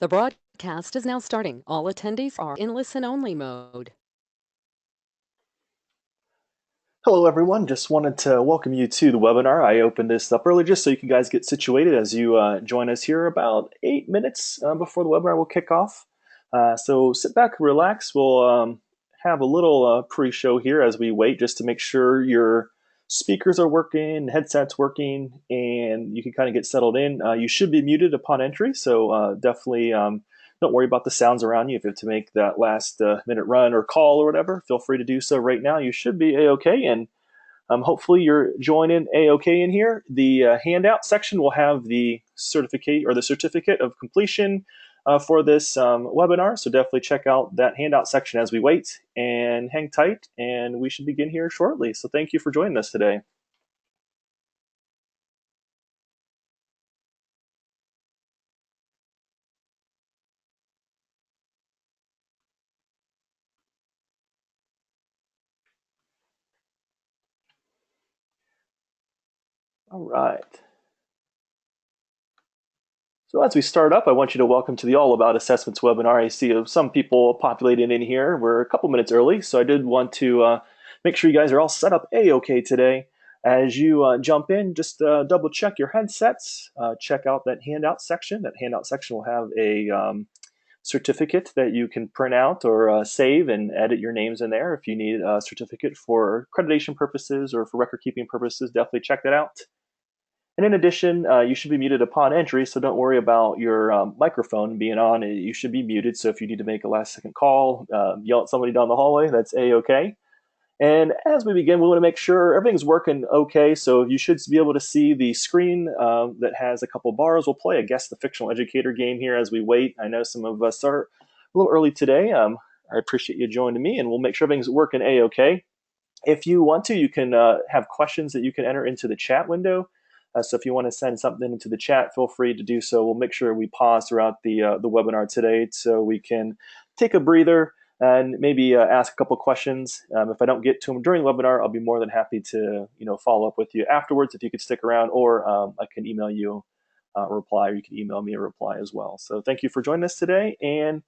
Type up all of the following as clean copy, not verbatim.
The broadcast is now starting. All attendees are in listen-only mode. Hello, everyone. Just wanted to welcome you to the webinar. I opened this up early just so you can guys get situated as you join us here about 8 minutes before the webinar will kick off. So sit back, relax. We'll have a little pre-show here as we wait just to make sure your speakers are working, headsets working, and you can kind of get settled in. You should be muted upon entry, so definitely don't worry about the sounds around you. If you have to make that last minute run or call or whatever, feel free to do so right now. You should be a-okay, and hopefully you're joining a-okay in here. The handout section will have the certificate or the certificate of completion for this webinar. So definitely check out that handout section as we wait, and hang tight, and we should begin here shortly. So thank you for joining us today. All right. So as we start up, I want you to welcome to the All About Assessments webinar. I see some people populating in here. We're a couple minutes early, so I did want to make sure you guys are all set up a-okay today. As you jump in, just double check your headsets, check out that handout section. That handout section will have a certificate that you can print out or save and edit your names in there. If you need a certificate for accreditation purposes or for record keeping purposes, definitely check that out. And in addition, you should be muted upon entry, so don't worry about your microphone being on. You should be muted, so if you need to make a last-second call, yell at somebody down the hallway, that's a-okay. And as we begin, we want to make sure everything's working okay, so you should be able to see the screen that has a couple bars. We'll play a Guess the Fictional Educator game here as we wait. I know some of us are a little early today. I appreciate you joining me, and we'll make sure everything's working a-okay. If you want to, you can have questions that you can enter into the chat window. So if you want to send something into the chat, feel free to do so. We'll make sure we pause throughout the webinar today so we can take a breather and maybe ask a couple questions. If I don't get to them during the webinar, I'll be more than happy to follow up with you afterwards if you could stick around, or I can email you a reply, or you can email me a reply as well. So thank you for joining us today. And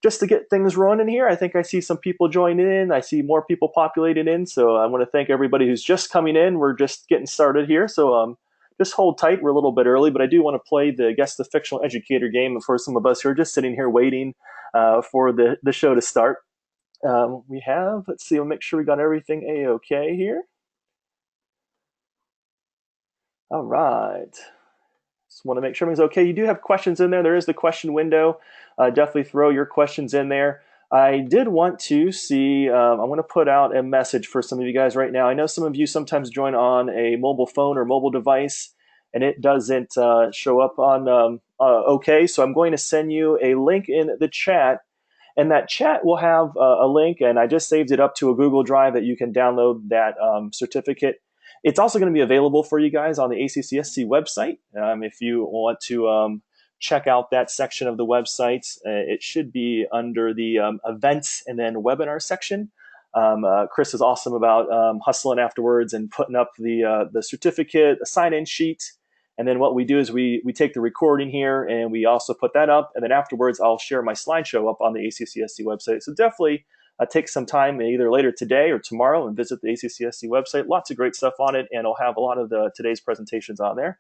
just to get things running here, I think I see some people joining in. I see more people populating in. So I want to thank everybody who's just coming in. We're just getting started here. So just hold tight. We're a little bit early, but I do want to play the Guess the Fictional Educator game for some of us who are just sitting here waiting for the show to start. We have, let's see, we'll make sure we got everything a-okay here. All right. Just want to make sure everything's okay. You do have questions in there. There is the question window. Definitely throw your questions in there. I did want to see, I want to put out a message for some of you guys right now. I know some of you sometimes join on a mobile phone or mobile device, and it doesn't show up on OK. So I'm going to send you a link in the chat, and that chat will have a link, and I just saved it up to a Google Drive that you can download that certificate. It's also going to be available for you guys on the ACCSC website. If you want to check out that section of the website, it should be under the events and then webinar section. Chris is awesome about hustling afterwards and putting up the certificate, a sign-in sheet. And then what we do is we take the recording here and we also put that up. And then afterwards, I'll share my slideshow up on the ACCSC website. So definitely take some time either later today or tomorrow and visit the ACCSC website. Lots of great stuff on it, and I'll have a lot of today's presentations on there.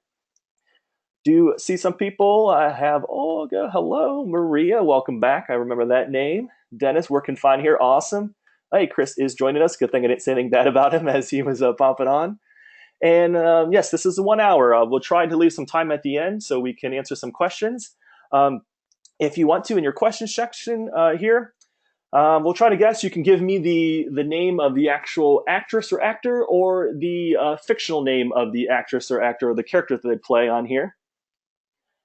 Do see some people. I have Olga. Hello, Maria. Welcome back. I remember that name. Dennis, working fine here. Awesome. Hey, Chris is joining us. Good thing I didn't say anything bad about him as he was popping on. And yes, this is 1 hour. We'll try to leave some time at the end so we can answer some questions. If you want to, in your question section here, we'll try to guess. You can give me the name of the actual actress or actor, or the fictional name of the actress or actor, or the character that they play on here.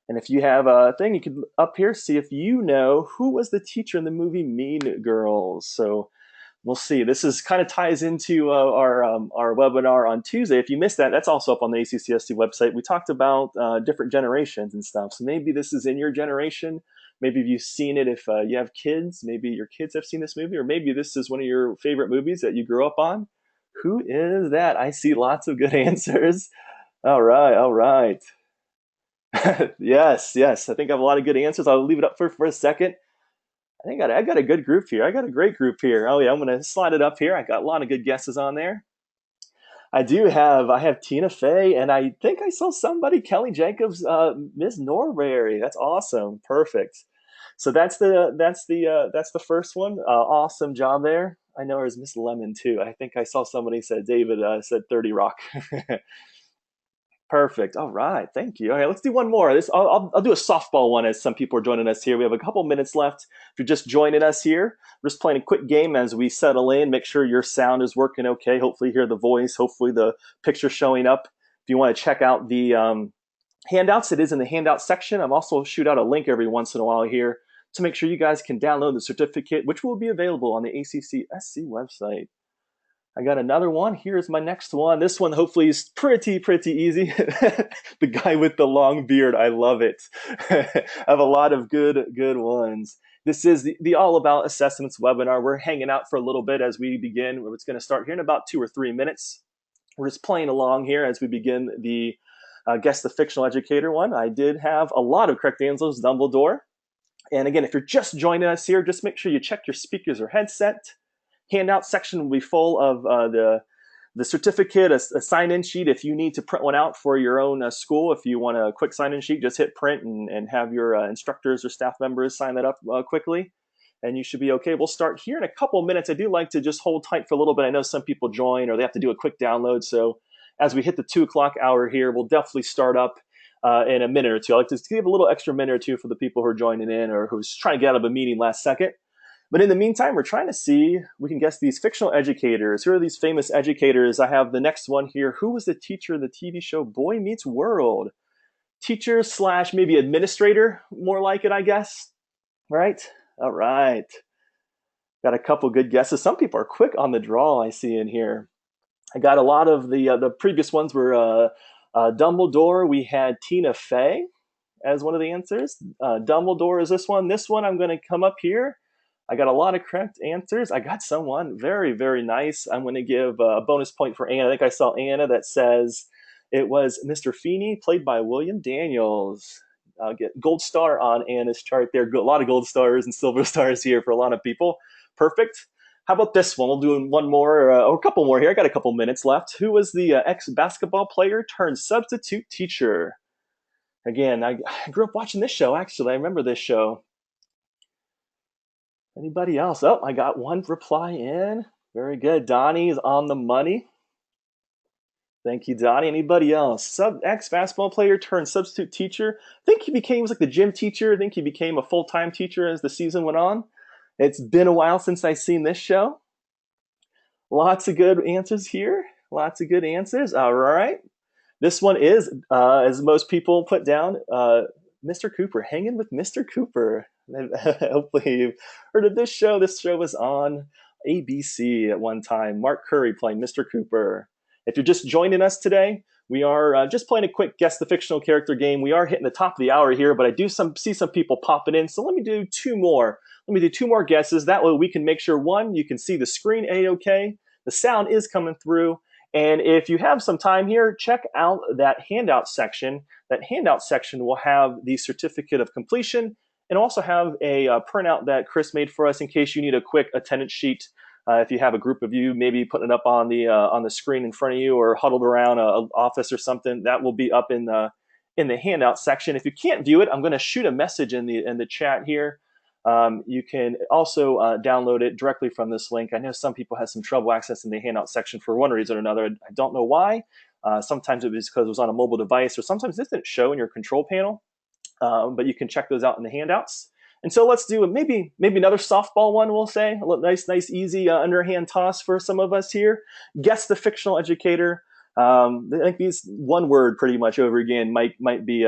And if you have a thing, you can up here see if you know who was the teacher in the movie Mean Girls. So we'll see. This is kind of ties into our webinar on Tuesday. If you missed that, that's also up on the ACCSC website. We talked about different generations and stuff. So maybe this is in your generation. Maybe you've seen it if you have kids. Maybe your kids have seen this movie, or maybe this is one of your favorite movies that you grew up on. Who is that? I see lots of good answers. All right, all right. Yes, yes. I think I have a lot of good answers. I'll leave it up for a second. I got a good group here. I got a great group here. Oh yeah, I'm gonna slide it up here. I got a lot of good guesses on there. I have Tina Fey, and I think I saw somebody, Kelly Jacobs, Miss Norbury. That's awesome. Perfect. So that's the first one. Awesome job there. I know there's Miss Lemon too. I think I saw somebody said David said 30 Rock. Perfect. All right. Thank you. All right, let's do one more. I'll do a softball one as some people are joining us here. We have a couple minutes left. If you're just joining us here, we're just playing a quick game as we settle in. Make sure your sound is working okay. Hopefully, you hear the voice. Hopefully, the picture showing up. If you want to check out the handouts, it is in the handout section. I'm also shoot out a link every once in a while here to make sure you guys can download the certificate, which will be available on the ACCSC website. I got another one. Here's my next one. This one hopefully is pretty easy. The guy with the long beard. I love it. I have a lot of good ones. This is the All About Assessments webinar. We're hanging out for a little bit as we begin. It's going to start here in about 2 or 3 minutes. We're just playing along here as we begin the Guess the Fictional Educator one. I did have a lot of correct answers, Dumbledore. And again, if you're just joining us here, just make sure you check your speakers or headset. Handout section will be full of the certificate, a sign-in sheet. If you need to print one out for your own school, if you want a quick sign-in sheet, just hit print and have your instructors or staff members sign that up quickly, and you should be okay. We'll start here in a couple minutes. I do like to just hold tight for a little bit. I know some people join or they have to do a quick download. So as we hit the 2 o'clock hour here, we'll definitely start up in a minute or two. I like to give a little extra minute or two for the people who are joining in or who's trying to get out of a meeting last second. But in the meantime, we're trying to see, we can guess these fictional educators. Who are these famous educators? I have the next one here. Who was the teacher of the TV show Boy Meets World? Teacher slash maybe administrator, more like it, I guess. Right? All right. Got a couple good guesses. Some people are quick on the draw, I see in here. I got a lot of the previous ones were Dumbledore. We had Tina Fey as one of the answers. Dumbledore is this one. This one, I'm going to come up here. I got a lot of correct answers. I got someone very nice. I'm going to give a bonus point for Anna. I think I saw Anna that says it was Mr. Feeney, played by William Daniels. I'll get gold star on Anna's chart there. A lot of gold stars and silver stars here for a lot of people. Perfect. How about this one? We'll do one more or a couple more here. I got a couple minutes left. Who was the ex-basketball player turned substitute teacher? Again, I grew up watching this show, actually. I remember this show. Anybody else? Oh, I got one reply in. Very good. Donnie's on the money. Thank you, Donnie. Anybody else? Ex-basketball player turned substitute teacher. I think he was like the gym teacher. I think he became a full-time teacher as the season went on. It's been a while since I've seen this show. Lots of good answers here. Lots of good answers. All right. This one is, as most people put down, Mr. Cooper, hanging with Mr. Cooper. Hopefully you've heard of this show. This show was on ABC at one time. Mark Curry playing Mr. Cooper. If you're just joining us today, we are just playing a quick Guess the Fictional Character game. We are hitting the top of the hour here, but I do see some people popping in. So let me do two more. Let me do two more guesses. That way we can make sure, one, you can see the screen A-OK. The sound is coming through. And if you have some time here, check out that handout section. That handout section will have the certificate of completion and also have a printout that Chris made for us in case you need a quick attendance sheet. If you have a group of you, maybe putting it up on the screen in front of you or huddled around an office or something, that will be up in the handout section. If you can't view it, I'm going to shoot a message in the chat here. You can also download it directly from this link. I know some people have some trouble accessing the handout section for one reason or another. I don't know why. Sometimes it was because it was on a mobile device, or sometimes it didn't show in your control panel. But you can check those out in the handouts. And so let's do maybe another softball one, we'll say. A nice, easy underhand toss for some of us here. Guess the fictional educator. I think these one word pretty much over again might be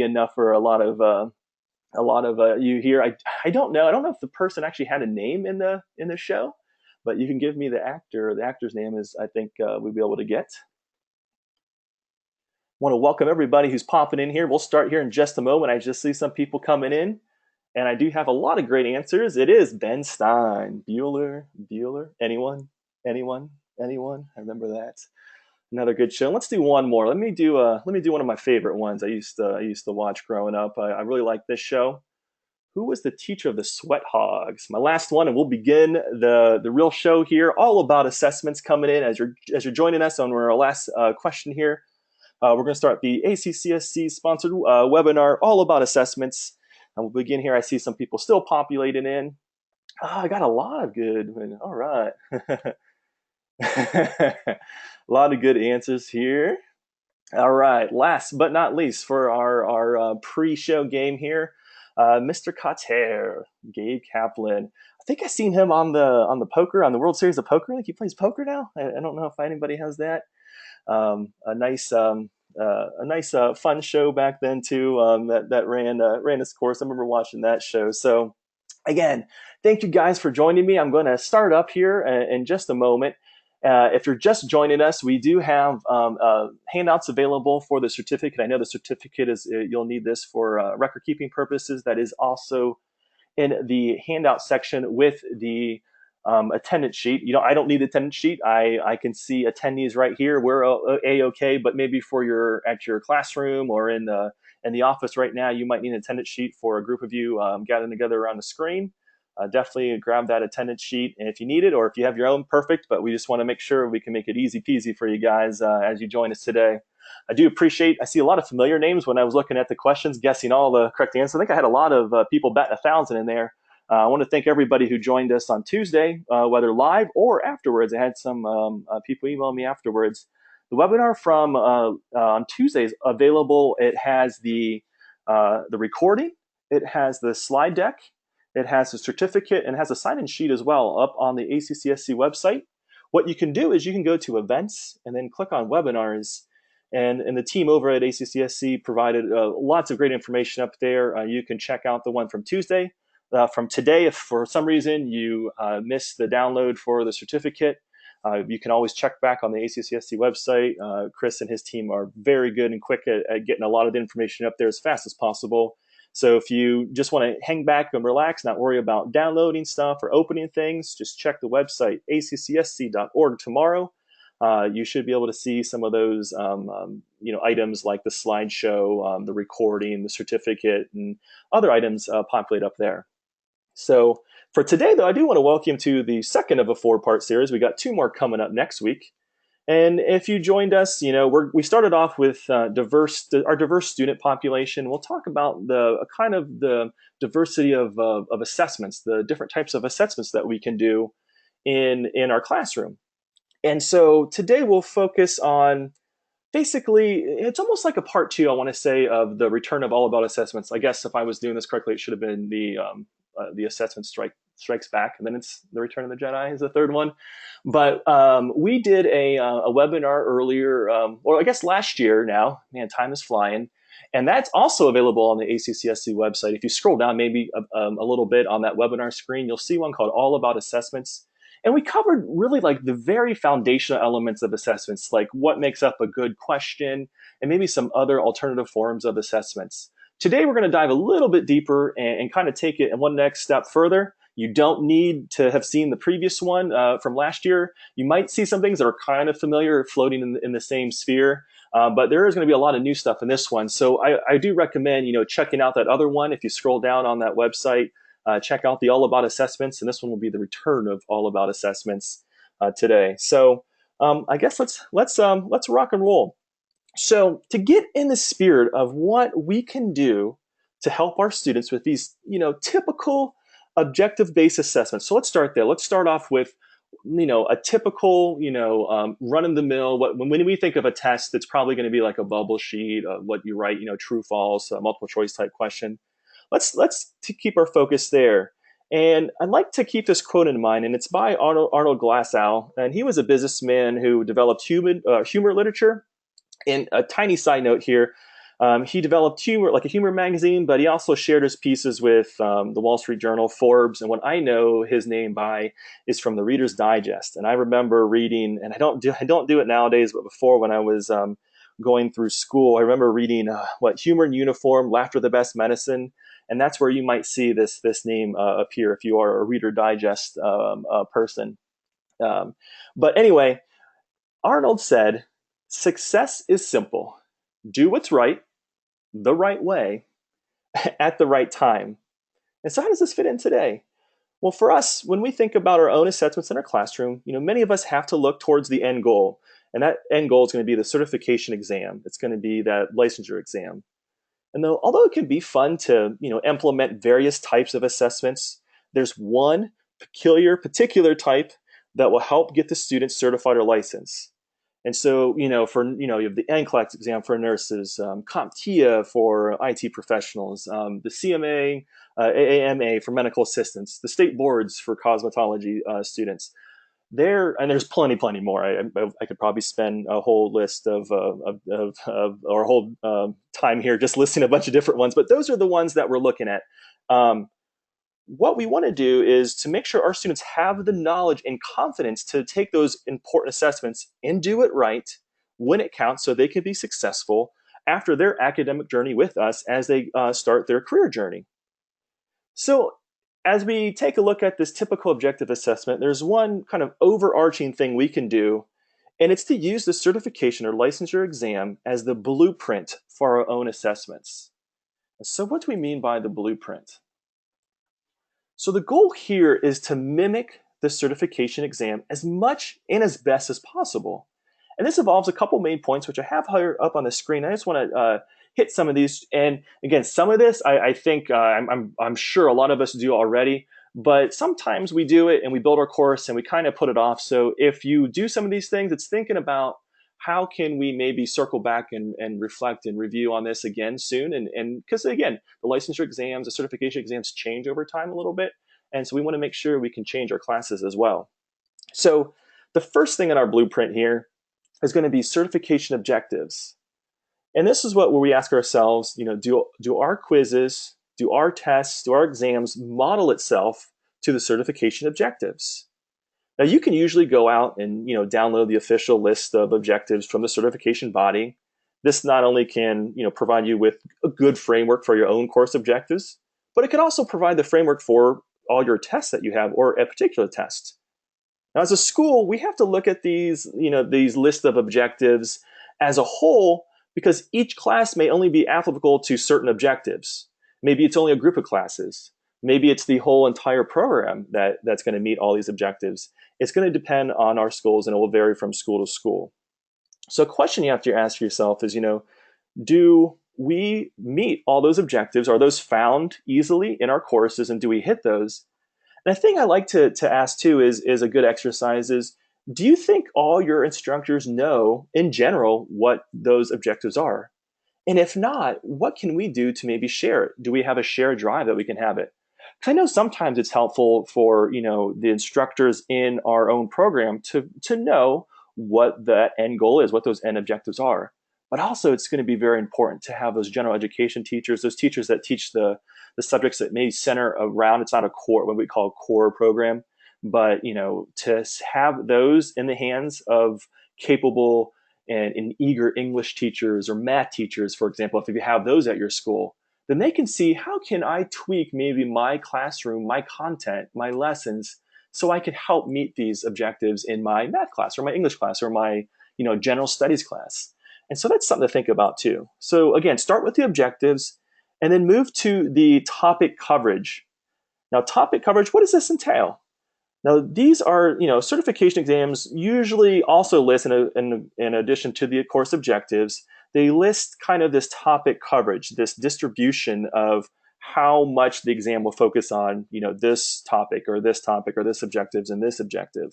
enough for a lot of you here. I don't know. I don't know if the person actually had a name in the show, but you can give me the actor. The actor's name is, I think, we'll be able to get. Want to welcome everybody who's popping in here. We'll start here in just a moment. I just see some people coming in, and I do have a lot of great answers. It is Ben Stein. Bueller. Anyone? I remember that. Another good show. Let's do one more. Let me do one of my favorite ones. I used to watch growing up. I really like this show. Who was the teacher of the Sweat Hogs? My last one, and we'll begin the real show here. All about assessments coming in as you're joining us on our last question here. We're going to start the ACCSC sponsored webinar, all about assessments. And we'll begin here. I see some people still populating in. I got a lot of good. All right. A lot of good answers here. All right. Last but not least, for our pre-show game here, Mr. Cotter, Gabe Kaplan. I think I seen him on the World Series of Poker. I think he plays poker now. I don't know if anybody has that. A nice fun show back then too. That ran its course. I remember watching that show. So again, thank you guys for joining me. I'm going to start up here in just a moment. If you're just joining us, we do have handouts available for the certificate. I know the certificate is you'll need this for record keeping purposes. That is also in the handout section with the attendance sheet. I don't need the attendance sheet. I can see attendees right here. We're a-okay, but maybe for at your classroom or in the office right now, you might need an attendance sheet for a group of you gathering together around the screen. Definitely grab that attendance sheet, and if you need it or if you have your own, perfect. But we just want to make sure we can make it easy peasy for you guys as you join us today. I do appreciate. I see a lot of familiar names when I was looking at the questions, guessing all the correct answers. I think I had a lot of people batting 1,000 in there. I want to thank everybody who joined us on Tuesday, whether live or afterwards. I had some people email me afterwards. The webinar from on Tuesday is available. It has the recording. It has the slide deck. It has a certificate and has a sign-in sheet as well up on the ACCSC website. What you can do is you can go to events and then click on webinars. And the team over at ACCSC provided lots of great information up there. You can check out the one from Tuesday. From today, if for some reason you missed the download for the certificate, you can always check back on the ACCSC website. Chris and his team are very good and quick at getting a lot of the information up there as fast as possible. So if you just want to hang back and relax, not worry about downloading stuff or opening things, just check the website, accsc.org tomorrow. You should be able to see some of those items like the slideshow, the recording, the certificate, and other items populate up there. So for today, though, I do want to welcome you to the second of a 4-part series. We got 2 more coming up next week. And if you joined us, we started off with our diverse student population. We'll talk about the diversity of assessments, the different types of assessments that we can do in our classroom. And so today we'll focus on basically, it's almost like a part 2, I want to say, of the return of all about assessments. I guess if I was doing this correctly, it should have been the assessment strikes back, and then it's the Return of the Jedi is the third one. But we did a webinar earlier, or I guess last year now. Man, time is flying. And that's also available on the ACCSC website. If you scroll down maybe a little bit on that webinar screen, you'll see one called All About Assessments. And we covered really like the very foundational elements of assessments, like what makes up a good question, and maybe some other alternative forms of assessments. Today, we're going to dive a little bit deeper and kind of take it one next step further. You don't need to have seen the previous one from last year. You might see some things that are kind of familiar, floating in the same sphere, but there is going to be a lot of new stuff in this one. So I do recommend checking out that other one. If you scroll down on that website, check out the All About Assessments, and this one will be the return of All About Assessments today. So I guess let's rock and roll. So to get in the spirit of what we can do to help our students with these, typical objective-based assessments. So let's start there. Let's start off with, a typical, run-of-the-mill. When we think of a test, it's probably going to be like a bubble sheet of what you write, true, false, multiple choice type question. Let's keep our focus there. And I'd like to keep this quote in mind, and it's by Arnold Glasow, and he was a businessman who developed humor literature. And a tiny side note here, he developed humor, like a humor magazine, but he also shared his pieces with the Wall Street Journal, Forbes, and what I know his name by is from the Reader's Digest. And I remember reading, and I don't do it nowadays, but before when I was going through school, I remember reading Humor in Uniform, Laughter the Best Medicine, and that's where you might see this name appear if you are a Reader Digest person. But anyway, Arnold said, Success is simple. Do what's right, the right way, at the right time. And so how does this fit in today? Well, for us, when we think about our own assessments in our classroom, many of us have to look towards the end goal. And that end goal is going to be the certification exam. It's going to be that licensure exam. And although it can be fun to, implement various types of assessments, there's one particular type that will help get the student certified or licensed. And so, you have the NCLEX exam for nurses, CompTIA for IT professionals, the CMA, AAMA for medical assistants, the state boards for cosmetology students. There's plenty more. I could probably spend a whole list or a whole time here just listing a bunch of different ones, but those are the ones that we're looking at. Um, what we want to do is to make sure our students have the knowledge and confidence to take those important assessments and do it right when it counts so they can be successful after their academic journey with us as they start their career journey. So, as we take a look at this typical objective assessment, there's one kind of overarching thing we can do, and it's to use the certification or licensure exam as the blueprint for our own assessments. So, what do we mean by the blueprint? So, the goal here is to mimic the certification exam as much and as best as possible. And this involves a couple main points, which I have here up on the screen. I just want to hit some of these. And again, some of this I think I'm sure a lot of us do already, but sometimes we do it and we build our course and we kind of put it off. So if you do some of these things, it's thinking about how can we maybe circle back and reflect and review on this again soon. And because again, the licensure exams, the certification exams change over time a little bit. And so we want to make sure we can change our classes as well. So the first thing in our blueprint here is going to be certification objectives. And this is where we ask ourselves, do our quizzes, do our tests, do our exams model itself to the certification objectives? Now you can usually go out and download the official list of objectives from the certification body. This not only can provide you with a good framework for your own course objectives, but it can also provide the framework for all your tests that you have or a particular test. Now, as a school, we have to look at these list of objectives as a whole because each class may only be applicable to certain objectives. Maybe it's only a group of classes. Maybe it's the whole entire program that's going to meet all these objectives. It's going to depend on our schools, and it will vary from school to school. So a question you have to ask yourself is, do we meet all those objectives? Are those found easily in our courses, and do we hit those? And a thing I like to ask too is a good exercise is, do you think all your instructors know in general what those objectives are? And if not, what can we do to maybe share it? Do we have a shared drive that we can have it? Because I know sometimes it's helpful for the instructors in our own program to know what the end goal is, what those end objectives are. But also, it's going to be very important to have those general education teachers, those teachers that teach the subjects that may center around. It's not a core, what we call a core program, but to have those in the hands of capable and eager English teachers or math teachers, for example, if you have those at your school, then they can see how can I tweak maybe my classroom, my content, my lessons, so I can help meet these objectives in my math class or my English class or my general studies class. And so that's something to think about too. So again, start with the objectives and then move to the topic coverage. Now, topic coverage, what does this entail? Now, these are, certification exams usually also list, in addition to the course objectives, they list kind of this topic coverage, this distribution of how much the exam will focus on, this topic or this topic or this objectives and this objective.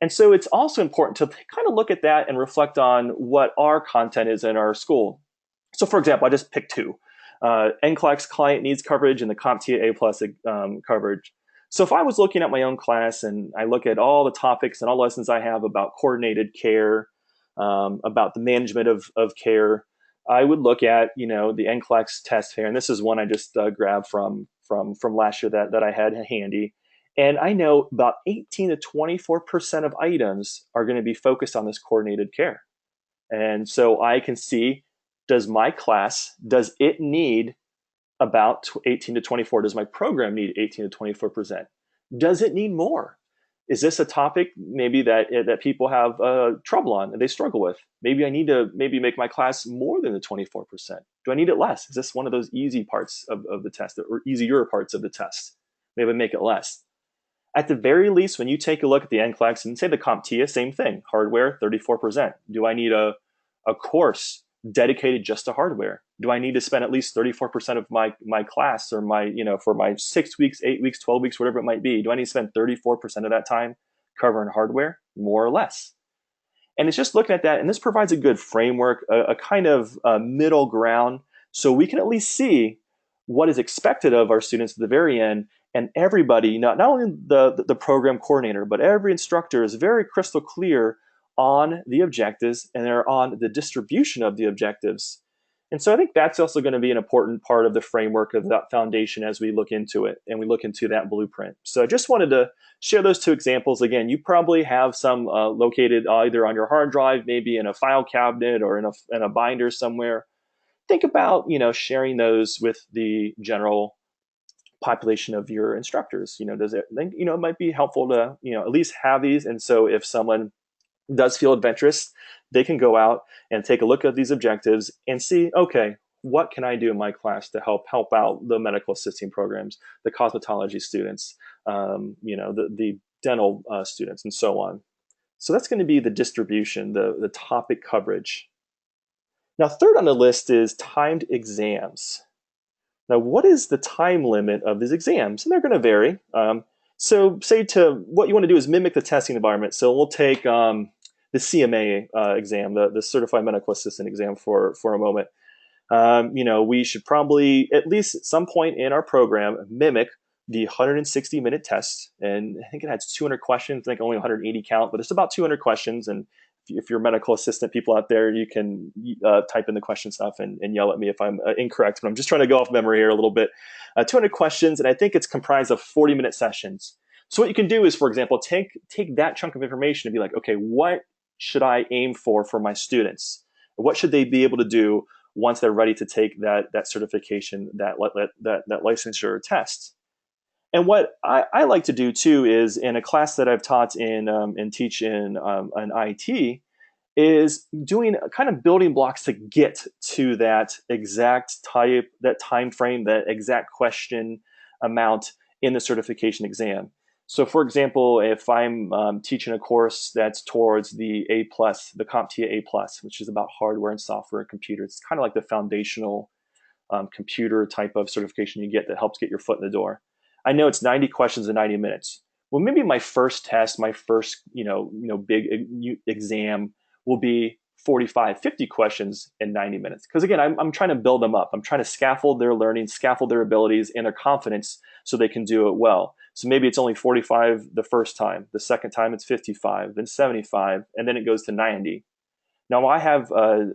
And so it's also important to kind of look at that and reflect on what our content is in our school. So for example, I just picked two, NCLEX client needs coverage and the CompTIA A+ coverage. So if I was looking at my own class and I look at all the topics and all lessons I have about coordinated care, about the management of care, I would look at the NCLEX test here, and this is one I just grabbed from last year that I had handy. And I know about 18 to 24% of items are going to be focused on this coordinated care. And so I can see, does my class, does it need about 18 to 24? Does my program need 18 to 24%? Does it need more? Is this a topic maybe that people have trouble on and they struggle with? Maybe I need to maybe make my class more than the 24%. Do I need it less? Is this one of those easy parts of the test or easier parts of the test? Maybe make it less. At the very least, when you take a look at the NCLEX and say the CompTIA, same thing, hardware, 34%. Do I need a course dedicated just to hardware? Do I need to spend at least 34% of my class or for my 6 weeks, 8 weeks, 12 weeks, whatever it might be? Do I need to spend 34% of that time covering hardware, more or less? And it's just looking at that, and this provides a good framework, a kind of middle ground, so we can at least see what is expected of our students at the very end. And everybody, not only the program coordinator, but every instructor is very crystal clear on the objectives and they're on the distribution of the objectives. And so I think that's also going to be an important part of the framework of that foundation as we look into it and we look into that blueprint. So I just wanted to share those two examples. Again, you probably have some located either on your hard drive, maybe in a file cabinet or in a binder somewhere. Think about sharing those with the general population of your instructors. Does it it might be helpful to at least have these, and so if someone does feel adventurous, they can go out and take a look at these objectives and see, okay, what can I do in my class to help out the medical assisting programs, the cosmetology students, the dental students, and so on. So that's going to be the distribution, the topic coverage. Now, third on the list is timed exams. Now, what is the time limit of these exams? And they're going to vary. So say what you want to do is mimic the testing environment. So we'll take the CMA exam, the Certified Medical Assistant exam for a moment. We should probably, at least at some point in our program, mimic the 160-minute test. And I think it has 200 questions. I think only 180 count, but it's about 200 questions. And if you're medical assistant people out there, you can type in the question stuff and yell at me if I'm incorrect. But I'm just trying to go off memory here a little bit. 200 questions, and I think it's comprised of 40-minute sessions. So what you can do is, for example, take that chunk of information and be like, okay, what should I aim for my students? What should they be able to do once they're ready to take that certification, that licensure test? And what I like to do too is in a class that I've taught in and teach in an IT is doing kind of building blocks to get to that exact type, that time frame, that exact question amount in the certification exam. So for example, if I'm teaching a course that's towards the A+, the CompTIA A+, which is about hardware and software and computers, it's kind of like the foundational computer type of certification you get that helps get your foot in the door. I know it's 90 questions in 90 minutes. Well, maybe my first test, my first, big exam will be 45, 50 questions in 90 minutes. Because again, I'm trying to build them up. I'm trying to scaffold their learning, scaffold their abilities and their confidence so they can do it well. So maybe it's only 45 the first time. The second time it's 55, then 75, and then it goes to 90. Now I have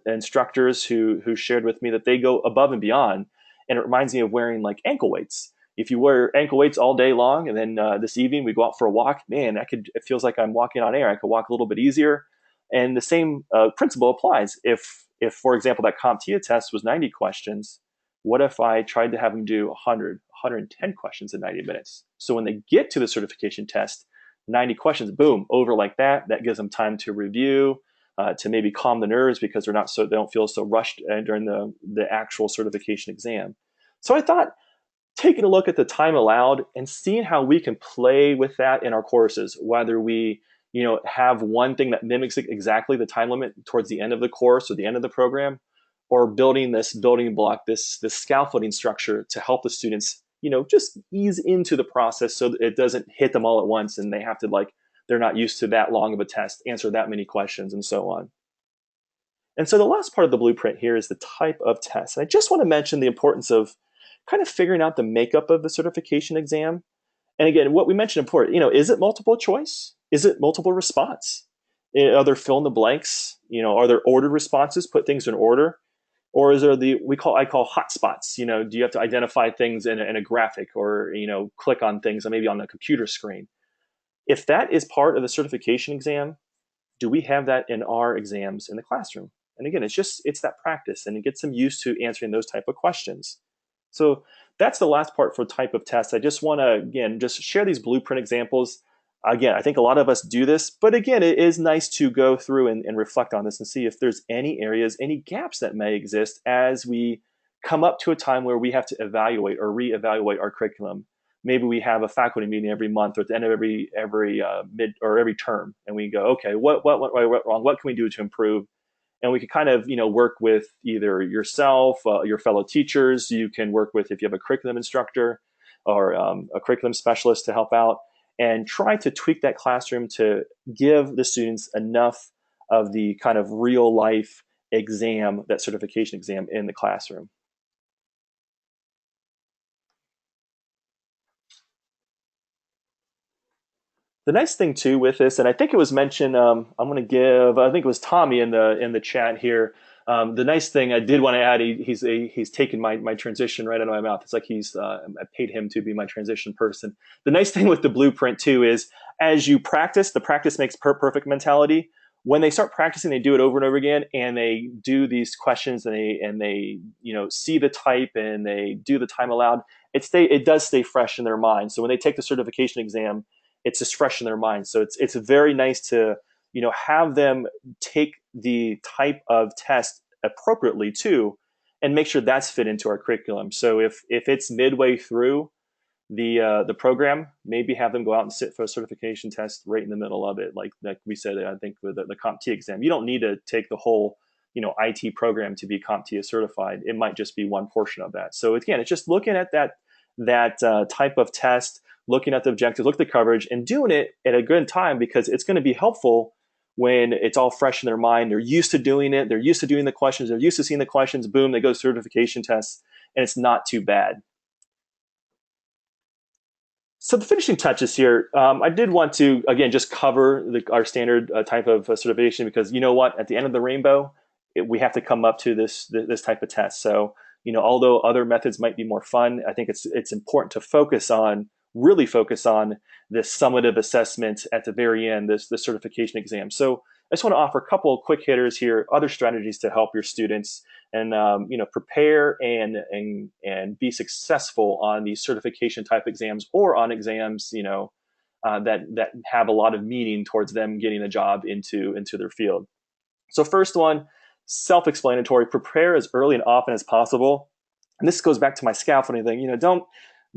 instructors who shared with me that they go above and beyond, and it reminds me of wearing like ankle weights. If you wear ankle weights all day long, and then this evening we go out for a walk, man, it feels like I'm walking on air. I could walk a little bit easier. And the same principle applies. If, for example, that CompTIA test was 90 questions, what if I tried to have them do 100, 110 questions in 90 minutes? So when they get to the certification test, 90 questions, boom, over like that. That gives them time to review, to maybe calm the nerves because they don't feel so rushed during the actual certification exam. So I thought, taking a look at the time allowed and seeing how we can play with that in our courses, whether we have one thing that mimics exactly the time limit towards the end of the course or the end of the program, or building this building block, this scaffolding structure to help the students just ease into the process so that it doesn't hit them all at once and they have to they're not used to that long of a test, answer that many questions, and so on. And so the last part of the blueprint here is the type of test. And I just want to mention the importance of kind of figuring out the makeup of the certification exam. And again, what we mentioned before, is it multiple choice? Is it multiple response? Are there fill in the blanks? Are there ordered responses? Put things in order, or is there I call hot spots? Do you have to identify things in a graphic or click on things maybe on the computer screen? If that is part of the certification exam, do we have that in our exams in the classroom? And again, it's that practice, and it gets them used to answering those type of questions. So that's the last part for type of test. I just want to, again, just share these blueprint examples. Again, I think a lot of us do this, but again, it is nice to go through and reflect on this and see if there's any areas, any gaps that may exist as we come up to a time where we have to evaluate or reevaluate our curriculum. Maybe we have a faculty meeting every month or at the end of every mid or every term, and we go, okay, what went right, what wrong? What can we do to improve? And we can kind of work with either yourself, your fellow teachers. You can work with if you have a curriculum instructor or a curriculum specialist to help out, and try to tweak that classroom to give the students enough of the kind of real life exam, that certification exam in the classroom. The nice thing too with this, and I think it was mentioned, I'm going to give, I think it was Tommy in the chat here. The nice thing I did want to add, he's taken my transition right out of my mouth. It's like I paid him to be my transition person. The nice thing with the blueprint too is as you practice, the practice makes perfect mentality. When they start practicing, they do it over and over again, and they do these questions, and they see the type, and they do the time allowed. It does stay fresh in their mind. So when they take the certification exam, it's just fresh in their mind. So it's very nice to have them take the type of test appropriately too, and make sure that's fit into our curriculum. So if it's midway through the program, maybe have them go out and sit for a certification test right in the middle of it, like we said. I think with the CompTIA exam, you don't need to take the whole IT program to be CompTIA certified. It might just be one portion of that. So again, it's just looking at that type of test, looking at the objectives, look at the coverage, and doing it at a good time, because it's going to be helpful when it's all fresh in their mind. They're used to doing it. They're used to doing the questions. They're used to seeing the questions. Boom, they go to certification tests, and it's not too bad. So the finishing touches here, I did want to again just cover our standard type of certification, because you know what, at the end of the rainbow, we have to come up to this type of test. So although other methods might be more fun, I think it's important to really focus on this summative assessment at the very end, this certification exam. So I just want to offer a couple of quick hitters here, other strategies to help your students and prepare and be successful on these certification type exams, or on exams that have a lot of meaning towards them getting a job into their field. So first one, self-explanatory: prepare as early and often as possible. And this goes back to my scaffolding thing.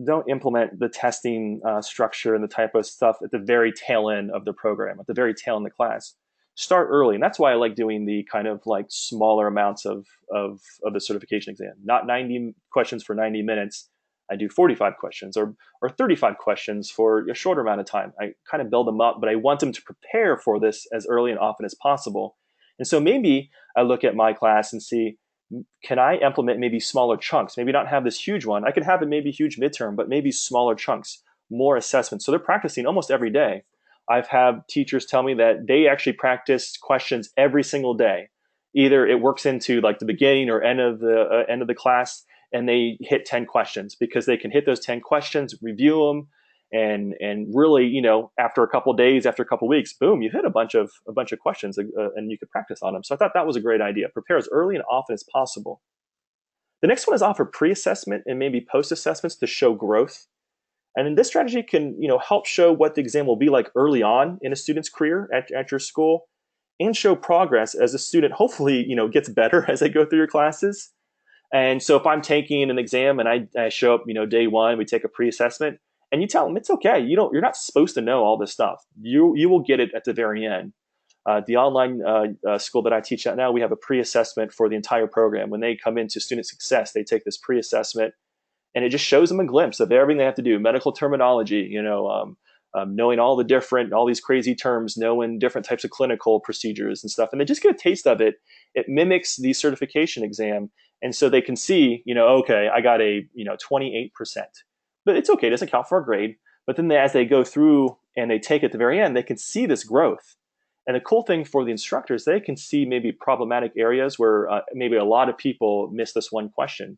Don't implement the testing structure and the type of stuff at the very tail end of the program, at the very tail end of the class. Start early, and that's why I like doing the kind of like smaller amounts of the certification exam. Not 90 questions for 90 minutes. I do 45 questions or 35 questions for a shorter amount of time. I kind of build them up, but I want them to prepare for this as early and often as possible. And so maybe I look at my class and see, can I implement maybe smaller chunks? Maybe not have this huge one. I could have it maybe huge midterm, but maybe smaller chunks, more assessments. So they're practicing almost every day. I've had teachers tell me that they actually practice questions every single day. Either it works into like the beginning or end of the class, and they hit 10 questions, because they can hit those 10 questions, review them, and really, after a couple of days, after a couple of weeks, boom, you hit a bunch of questions, and you could practice on them. So I thought that was a great idea. Prepare as early and often as possible. The next one is offer pre-assessment and maybe post-assessments to show growth. And then this strategy can help show what the exam will be like early on in a student's career at your school, and show progress as a student hopefully gets better as they go through your classes. And so if I'm taking an exam and I show up day one, we take a pre-assessment, and you tell them it's okay, you're not supposed to know all this stuff. You will get it at the very end. The online school that I teach at now, we have a pre-assessment for the entire program. When they come into student success, they take this pre-assessment, and it just shows them a glimpse of everything they have to do: medical terminology, knowing all these crazy terms, knowing different types of clinical procedures and stuff, and they just get a taste of it. It mimics the certification exam, and so they can see, okay, I got a 28%, but it's okay, it doesn't count for a grade. But then as they go through and they take it at the very end, they can see this growth. And the cool thing for the instructors, they can see maybe problematic areas where maybe a lot of people miss this one question.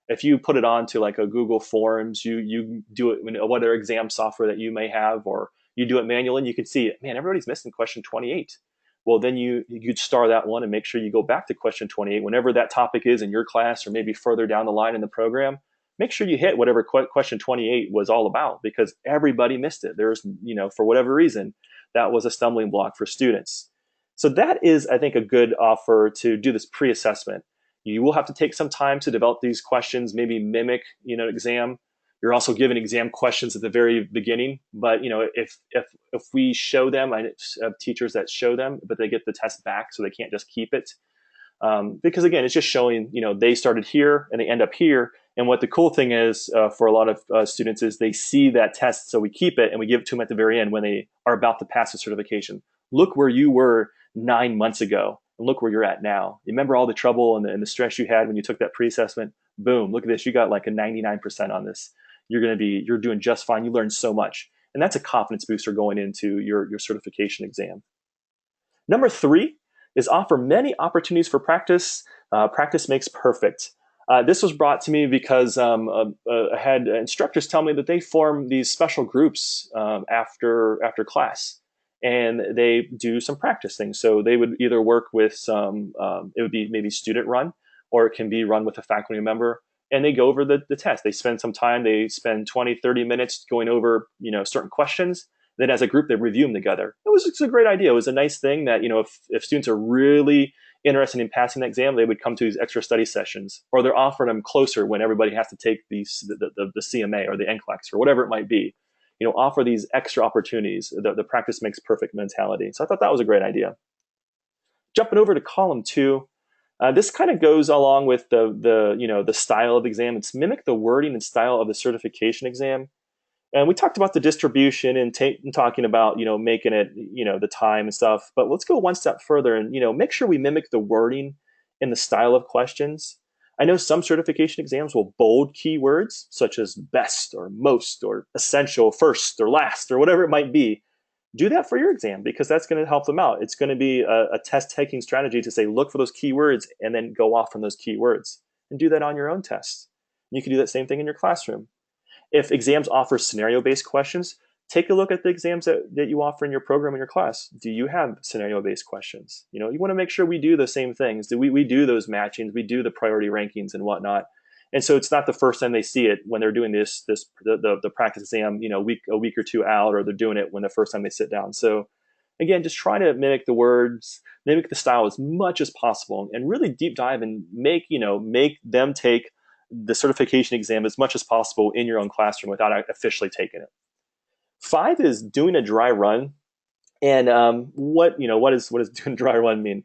If you put it onto like a Google Forms, you do it in whatever exam software that you may have, or you do it manually, and you can see, man, everybody's missing question 28. Well, then you'd star that one and make sure you go back to question 28 whenever that topic is in your class, or maybe further down the line in the program. make sure you hit whatever question 28 was all about, because everybody missed it. There's, for whatever reason, that was a stumbling block for students. So that is, I think, a good offer to do this pre-assessment. You will have to take some time to develop these questions, maybe mimic, an exam. You're also given exam questions at the very beginning, but if we show them, I have teachers that show them, but they get the test back, so they can't just keep it. Because again, it's just showing, they started here and they end up here. And what the cool thing is for a lot of students is they see that test, so we keep it and we give it to them at the very end when they are about to pass the certification. Look where you were 9 months ago, and look where you're at now. You remember all the trouble and the stress you had when you took that pre-assessment? Boom! Look at this. You got like a 99% on this. You're doing just fine. You learned so much, and that's a confidence booster going into your certification exam. Number three is offer many opportunities for practice. Practice makes perfect. This was brought to me because I had instructors tell me that they form these special groups after class, and they do some practice things. So they would either work with some, it would be maybe student run, or it can be run with a faculty member, and they go over the test. They spend some time, they spend 20, 30 minutes going over, certain questions. Then as a group, they review them together. It's a great idea. It was a nice thing that, if students are really interested in passing the exam, they would come to these extra study sessions, or they're offering them closer when everybody has to take the CMA or the NCLEX or whatever it might be. Offer these extra opportunities. The practice makes perfect mentality. So I thought that was a great idea. Jumping over to column 2, this kind of goes along with the style of the exam. It's mimic the wording and style of the certification exam. And we talked about the distribution and talking about, making it, the time and stuff. But let's go one step further and, make sure we mimic the wording and the style of questions. I know some certification exams will bold keywords such as best or most or essential, first or last, or whatever it might be. Do that for your exam, because that's going to help them out. It's going to be a test taking strategy to say, look for those keywords and then go off from those keywords, and do that on your own tests. You can do that same thing in your classroom. If exams offer scenario-based questions, take a look at the exams that you offer in your program in your class. Do you have scenario-based questions? You want to make sure we do the same things. We do those matchings, we do the priority rankings and whatnot. And so it's not the first time they see it when they're doing the practice exam, a week or two out, or they're doing it when the first time they sit down. So again, just try to mimic the words, mimic the style as much as possible, and really deep dive and make them take the certification exam as much as possible in your own classroom without officially taking it. 5 is doing a dry run. And what does doing a dry run mean?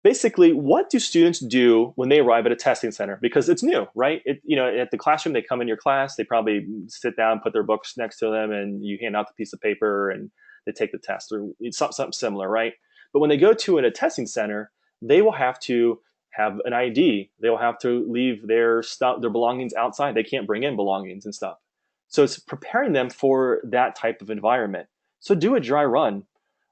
Basically, what do students do when they arrive at a testing center? Because it's new, right? At the classroom, they come in your class, they probably sit down, put their books next to them, and you hand out the piece of paper and they take the test, or it's something similar, right? But when they go to a testing center, they will have to have an ID. They will have to leave their stuff, their belongings outside. They can't bring in belongings and stuff. So it's preparing them for that type of environment. So do a dry run.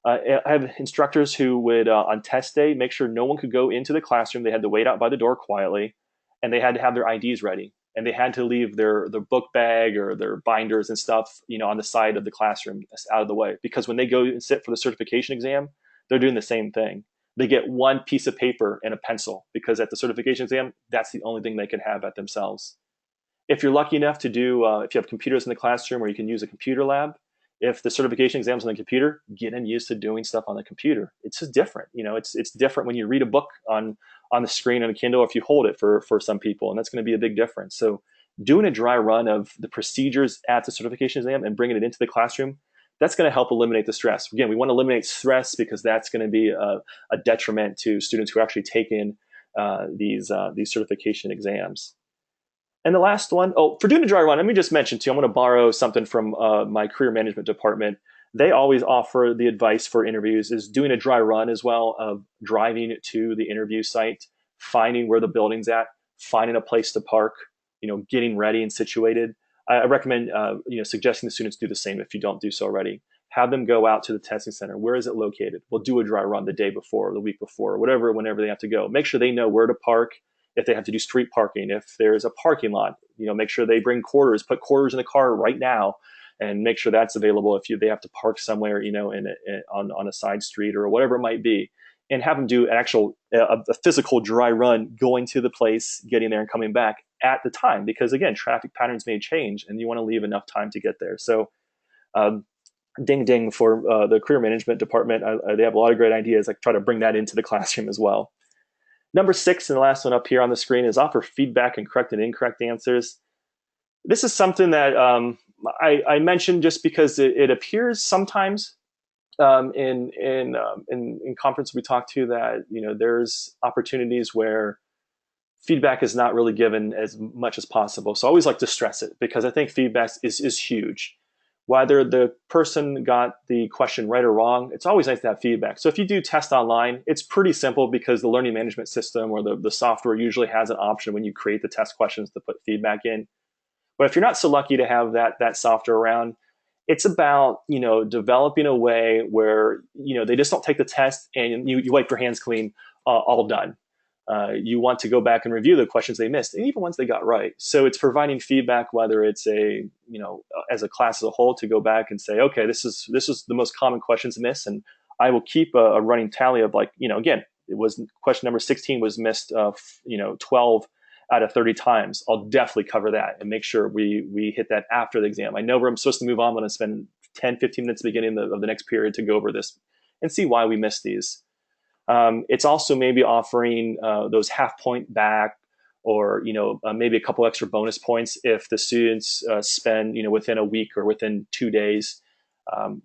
I have instructors who would, on test day, make sure no one could go into the classroom. They had to wait out by the door quietly, and they had to have their IDs ready. And they had to leave their book bag or their binders and stuff, on the side of the classroom, out of the way. Because when they go and sit for the certification exam, they're doing the same thing. They get one piece of paper and a pencil, because at the certification exam, that's the only thing they can have at themselves. If you're lucky enough to do, if you have computers in the classroom, or you can use a computer lab, if the certification exam's on the computer, get them used to doing stuff on the computer. It's just different. It's different when you read a book on the screen on a Kindle, or if you hold it for some people, and that's going to be a big difference. So doing a dry run of the procedures at the certification exam and bringing it into the classroom, that's going to help eliminate the stress. Again, we want to eliminate stress, because that's going to be a detriment to students who are actually taking these certification exams. And the last one, for doing a dry run, let me just mention too, I'm going to borrow something from my career management department. They always offer the advice for interviews is doing a dry run as well, of driving to the interview site, finding where the building's at, finding a place to park, getting ready and situated. I recommend, suggesting the students do the same if you don't do so already. Have them go out to the testing center. Where is it located? We'll do a dry run the day before, or the week before, or whenever they have to go. Make sure they know where to park. If they have to do street parking, if there's a parking lot, make sure they bring quarters, put quarters in the car right now, and make sure that's available if they have to park somewhere, on a side street or whatever it might be, and have them do an actual a physical dry run, going to the place, getting there, and coming back at the time, because again, traffic patterns may change and you want to leave enough time to get there. So um, ding ding for the career management department. They have a lot of great ideas. I try to bring that into the classroom as well. Number 6, and the last one up here on the screen, is offer feedback and correct and incorrect answers. This is something that I mentioned just because it appears sometimes in conference we talk to that there's opportunities where feedback is not really given as much as possible. So I always like to stress it because I think feedback is huge. Whether the person got the question right or wrong, it's always nice to have feedback. So if you do test online, it's pretty simple because the learning management system or the software usually has an option when you create the test questions to put feedback in. But if you're not so lucky to have that software around, it's about developing a way where they just don't take the test and you wipe your hands clean, all done. You want to go back and review the questions they missed, and even ones they got right. So it's providing feedback, whether it's as a class as a whole, to go back and say, okay, this is the most common questions missed, and I will keep a running tally of again, it was question number 16 was missed 12 out of 30 times. I'll definitely cover that and make sure we hit that after the exam. I know where I'm supposed to move on. I'm going to spend 10, 15 minutes at the beginning of the next period to go over this and see why we missed these. It's also maybe offering those half point back, or maybe a couple extra bonus points if the students spend within a week or within 2 days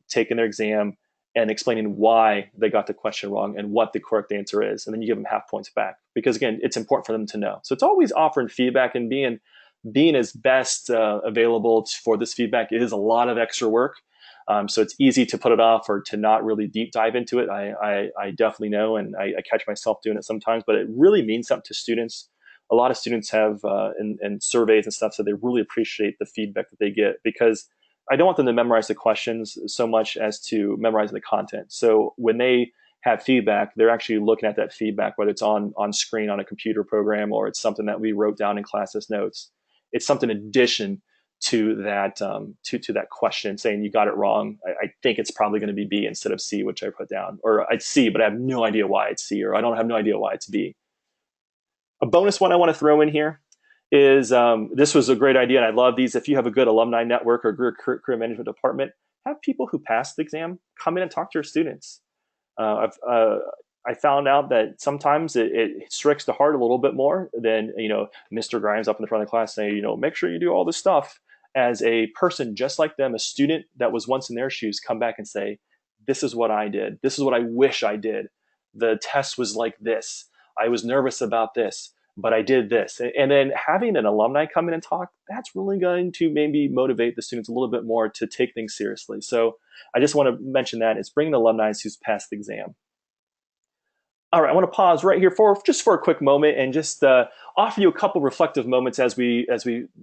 taking their exam and explaining why they got the question wrong and what the correct answer is, and then you give them half points back because again, it's important for them to know. So it's always offering feedback and being as best available for this feedback. It is a lot of extra work. So it's easy to put it off or to not really deep dive into it. I definitely know, and I catch myself doing it sometimes, but it really means something to students. A lot of students have in surveys and stuff, so they really appreciate the feedback that they get, because I don't want them to memorize the questions so much as to memorizing the content. So when they have feedback, they're actually looking at that feedback, whether it's on screen on a computer program or it's something that we wrote down in class as notes. It's something in addition to that to that question, saying you got it wrong. I think it's probably going to be B instead of C, which I put down, or it's C, but I have no idea why it's C, or I don't have no idea why it's B. A bonus one I want to throw in here is this was a great idea, and I love these. If you have a good alumni network or career management department, have people who pass the exam come in and talk to your students. I found out that sometimes it strikes the heart a little bit more than Mr. Grimes up in the front of the class saying, make sure you do all this stuff. As a person just like them, a student that was once in their shoes, come back and say, this is what I did. This is what I wish I did. The test was like this. I was nervous about this, but I did this. And then having an alumni come in and talk, that's really going to maybe motivate the students a little bit more to take things seriously. So I just want to mention that it's bringing the alumni who's passed the exam. All right, I want to pause right here for a quick moment and just offer you a couple reflective moments as we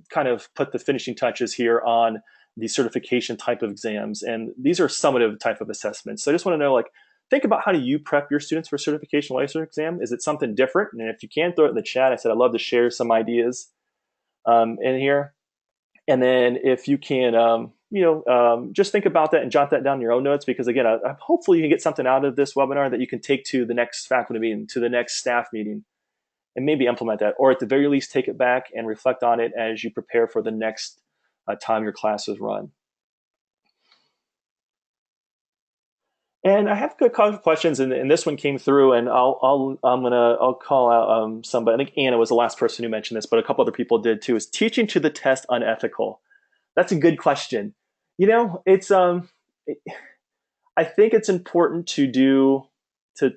kind of put the finishing touches here on the certification type of exams. And these are summative type of assessments. So I just want to know, think about, how do you prep your students for certification licensure exam? Is it something different? And if you can, throw it in the chat. I said I'd love to share some ideas in here. And then if you can, just think about that and jot that down in your own notes, because again, hopefully you can get something out of this webinar that you can take to the next faculty meeting, to the next staff meeting, and maybe implement that, or at the very least take it back and reflect on it as you prepare for the next time your classes run. And I have good questions, and this one came through, and I'll call out somebody. I think Anna was the last person who mentioned this, but a couple other people did too. Is teaching to the test unethical? That's a good question. It's I think it's important to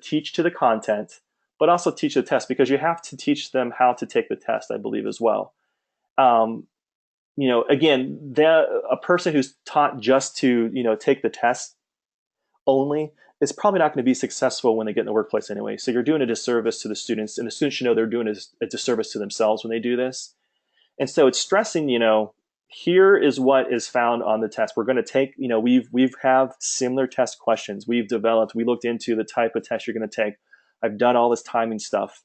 teach to the content, but also teach the test, because you have to teach them how to take the test, I believe, as well. Again, a person who's taught just to take the test only is probably not going to be successful when they get in the workplace anyway. So you're doing a disservice to the students, and the students should know they're doing a disservice to themselves when they do this. And so it's stressing, here is what is found on the test. We're going to take, we have similar test questions we looked into the type of test you're going to take. I've done all this timing stuff.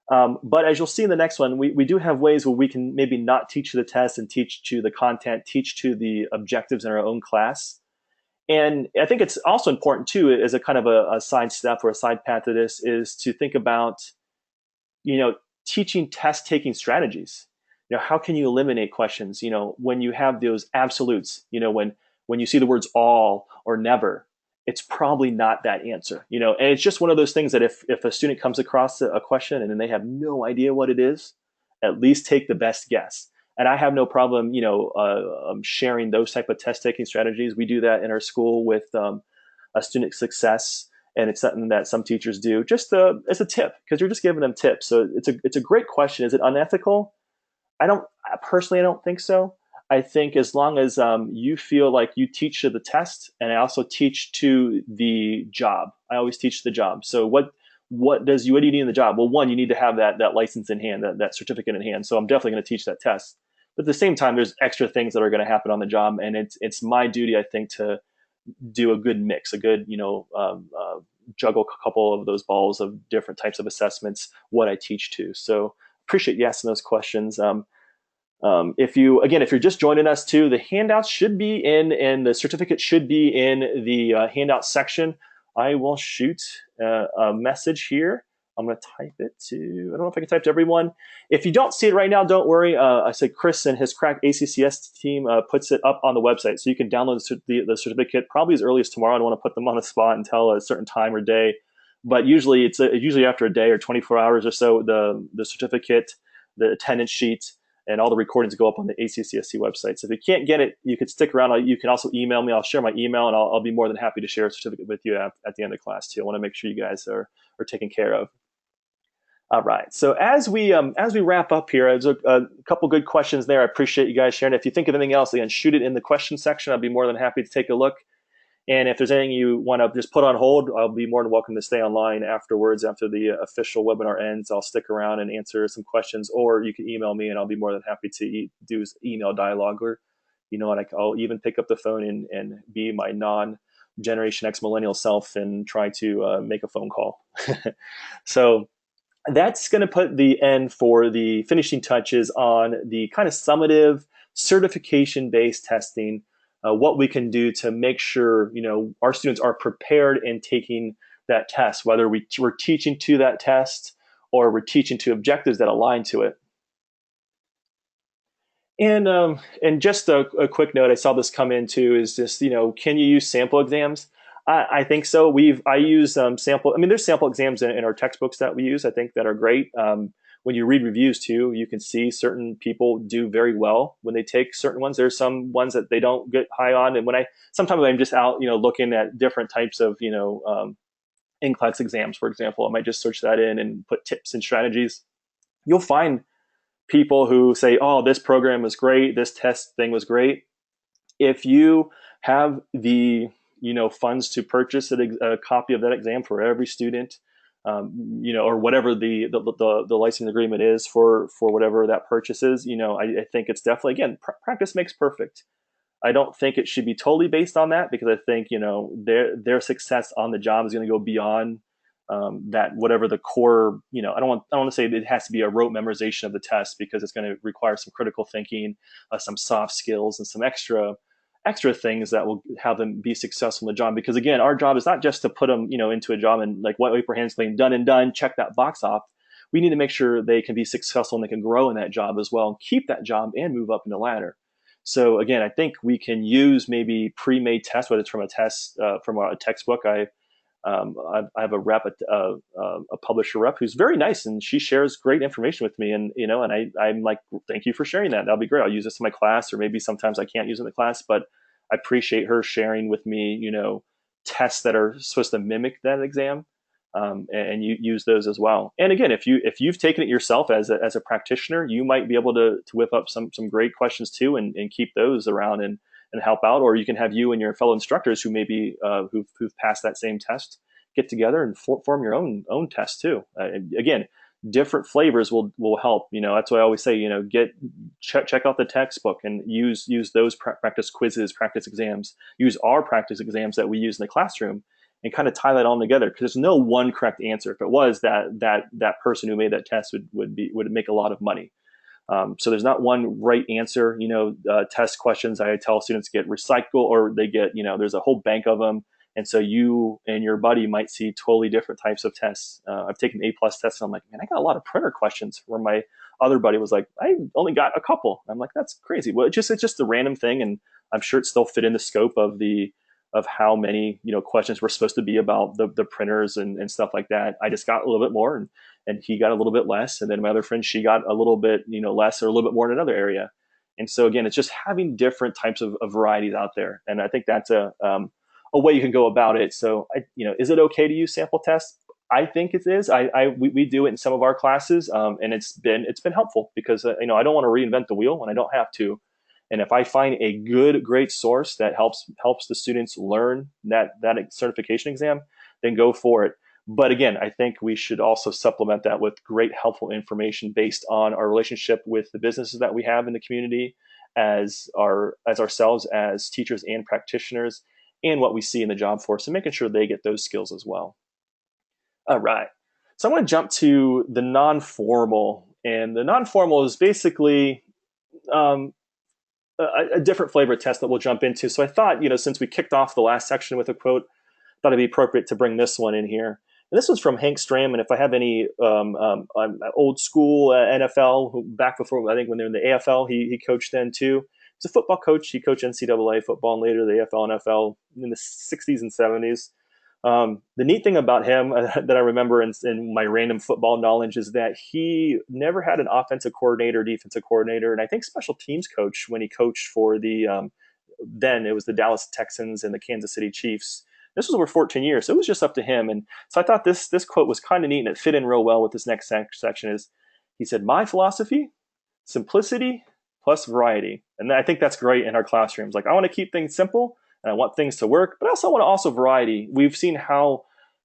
But as you'll see in the next one, we do have ways where we can maybe not teach to the test and teach to the content, teach to the objectives in our own class. And I think it's also important too, as a kind of a side step or a side path to this, is to think about, teaching test taking strategies. how can you eliminate questions? When you have those absolutes, when you see the words all or never, it's probably not that answer. And it's just one of those things that if a student comes across a question and then they have no idea what it is, at least take the best guess. And I have no problem, sharing those type of test taking strategies. We do that in our school with a student success, and it's something that some teachers do just as a tip because you're just giving them tips. So it's a great question. Is it unethical? I don't personally. I don't think so. I think as long as you feel like you teach to the test, and I also teach to the job. I always teach the job. So what do you need in the job? Well, one, you need to have that license in hand, that certificate in hand. So I'm definitely going to teach that test. But at the same time, there's extra things that are going to happen on the job, and it's my duty, I think, to do a good mix, a good juggle a couple of those balls of different types of assessments. What I teach to. So appreciate you asking those questions. If you're just joining us too, the handouts should be in, and the certificate should be in the handout section. I will shoot a message here. I'm going to type it to, I don't know if I can type to everyone. If you don't see it right now, don't worry. I said Chris and his crack ACCS team puts it up on the website. So you can download the certificate probably as early as tomorrow. I don't want to put them on the spot and tell a certain time or day. But usually it's usually after a day or 24 hours or so, the certificate, the attendance sheet, and all the recordings go up on the ACCSC website. So if you can't get it, you could stick around. You can also email me. I'll share my email, and I'll be more than happy to share a certificate with you at the end of class too. I want to make sure you guys are taken care of. All right. So as we wrap up here, there's a couple good questions there. I appreciate you guys sharing. If you think of anything else, again, shoot it in the question section. I'll be more than happy to take a look. And if there's anything you want to just put on hold, I'll be more than welcome to stay online afterwards after the official webinar ends. I'll stick around and answer some questions, or you can email me and I'll be more than happy to do email dialogue. Or, I'll even pick up the phone and be my non-Generation X millennial self and try to make a phone call. So that's going to put the end for the finishing touches on the kind of summative certification-based testing. What we can do to make sure our students are prepared in taking that test, whether we're teaching to that test or we're teaching to objectives that align to it. And just a quick note, I saw this come in too, is just can you use sample exams? I think so. I use sample. I mean, there's sample exams in our textbooks that we use. I think that are great. When you read reviews too, you can see certain people do very well when they take certain ones. There's some ones that they don't get high on. And sometimes I'm just out, looking at different types of, NCLEX exams, for example. I might just search that in and put tips and strategies. You'll find people who say, oh, this program was great. This test thing was great. If you have the, funds to purchase a copy of that exam for every student, or whatever the licensing agreement is for whatever that purchase is, I think it's definitely, again, practice makes perfect. I don't think it should be totally based on that because I think, their success on the job is going to go beyond that, whatever the core, I don't want to say that it has to be a rote memorization of the test because it's going to require some critical thinking, some soft skills, and some extra things that will have them be successful in the job. Because again, our job is not just to put them, into a job and like wait for hands clean, done and done, check that box off. We need to make sure they can be successful and they can grow in that job as well and keep that job and move up in the ladder. So again, I think we can use maybe pre-made tests, whether it's from a test, from a textbook. I have a rep, a publisher rep who's very nice, and she shares great information with me. And I'm like, thank you for sharing that. That'll be great. I'll use this in my class, or maybe sometimes I can't use it in the class, but I appreciate her sharing with me, tests that are supposed to mimic that exam, and you use those as well. And again, if you've taken it yourself as a practitioner, you might be able to whip up some great questions too, and keep those around and help out. Or you can have you and your fellow instructors who maybe who've passed that same test get together and form your own test too. Again, different flavors will help. That's why I always say, check out the textbook and use those practice quizzes, practice exams. Use our practice exams that we use in the classroom, and kind of tie that all together, because there's no one correct answer. If it was, that person who made that test would make a lot of money. So there's not one right answer. Test questions I tell students get recycled, or they get, there's a whole bank of them. And so you and your buddy might see totally different types of tests. I've taken A+ tests, and I'm like, man, I got a lot of printer questions for my other buddy was like, I only got a couple. I'm like, that's crazy. Well, it's just a random thing, and I'm sure it still fit in the scope of the of how many questions were supposed to be about the printers and stuff like that. I just got a little bit more, and he got a little bit less, and then my other friend, she got a little bit less or a little bit more in another area. And so again, it's just having different types of varieties out there, and I think that's a way you can go about it. So is it okay to use sample tests? I think it is. We do it in some of our classes, and it's been helpful because I don't want to reinvent the wheel, and I don't have to. And if I find a great source that helps the students learn that certification exam, then go for it. But again, I think we should also supplement that with great helpful information based on our relationship with the businesses that we have in the community, as ourselves as teachers and practitioners, and what we see in the job force, and making sure they get those skills as well. All right. So I want to jump to the non-formal, and the non-formal is basically um, a different flavor test that we'll jump into. So I thought, since we kicked off the last section with a quote, thought it'd be appropriate to bring this one in here. And this one's from Hank Stram. And if I have any old school NFL, who back before, I think when they're in the AFL, he coached then too. He's a football coach. He coached NCAA football and later the AFL and NFL in the 60s and 70s. The neat thing about him that I remember in my random football knowledge is that he never had an offensive coordinator, defensive coordinator, and I think special teams coach when he coached for then it was the Dallas Texans and the Kansas City Chiefs. This was over 14 years, so it was just up to him. And so I thought this quote was kind of neat, and it fit in real well with this next section. Is he said, "My philosophy, simplicity plus variety," and I think that's great in our classrooms. Like I want to keep things simple, and I want things to work, but I also want variety. We've seen how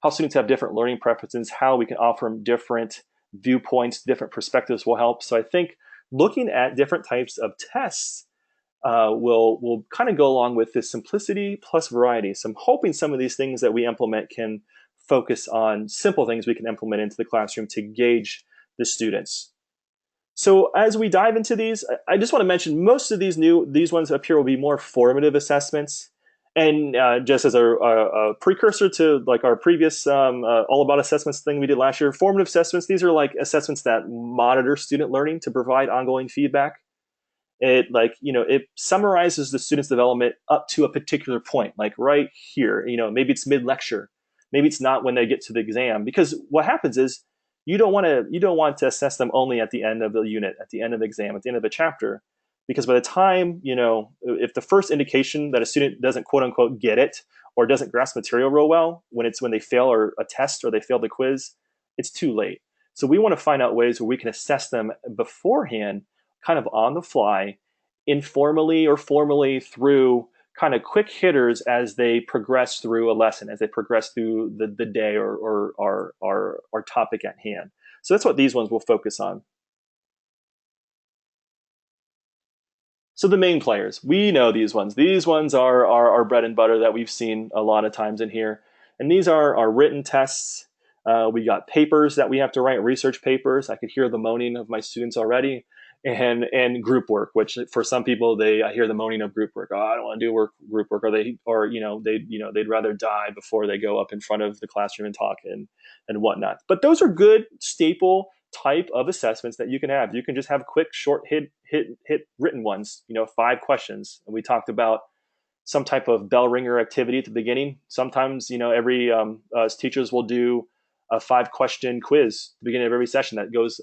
students have different learning preferences, how we can offer them different viewpoints, different perspectives will help. So I think looking at different types of tests will kind of go along with this simplicity plus variety. So I'm hoping some of these things that we implement can focus on simple things we can implement into the classroom to gauge the students. So as we dive into these, I just want to mention most of these ones up here will be more formative assessments. And just as a precursor to like our previous all about assessments thing we did last year, formative assessments, these are like assessments that monitor student learning to provide ongoing feedback. It summarizes the student's development up to a particular point, like right here. Maybe it's mid lecture, maybe it's not when they get to the exam, because what happens is you don't want to assess them only at the end of the unit, at the end of the exam, at the end of the chapter, because by the time if the first indication that a student doesn't quote unquote get it or doesn't grasp material real well, when they fail or a test or they fail the quiz, it's too late. So we want to find out ways where we can assess them beforehand, kind of on the fly, informally or formally, through kind of quick hitters as they progress through a lesson, as they progress through the day or our topic at hand. So that's what these ones will focus on. So the main players, we know these ones. These ones are our bread and butter that we've seen a lot of times in here. And these are our written tests. We got papers that we have to write, research papers. I could hear the moaning of my students already. And group work, which for some people I hear the moaning of group work. Oh, I don't want to do group work, or they'd rather die before they go up in front of the classroom and talk and whatnot. But those are good staple type of assessments that you can have. You can just have quick, short, hit written ones. 5 questions. And we talked about some type of bell ringer activity at the beginning. Sometimes every us teachers will do a 5-question quiz at the beginning of every session that goes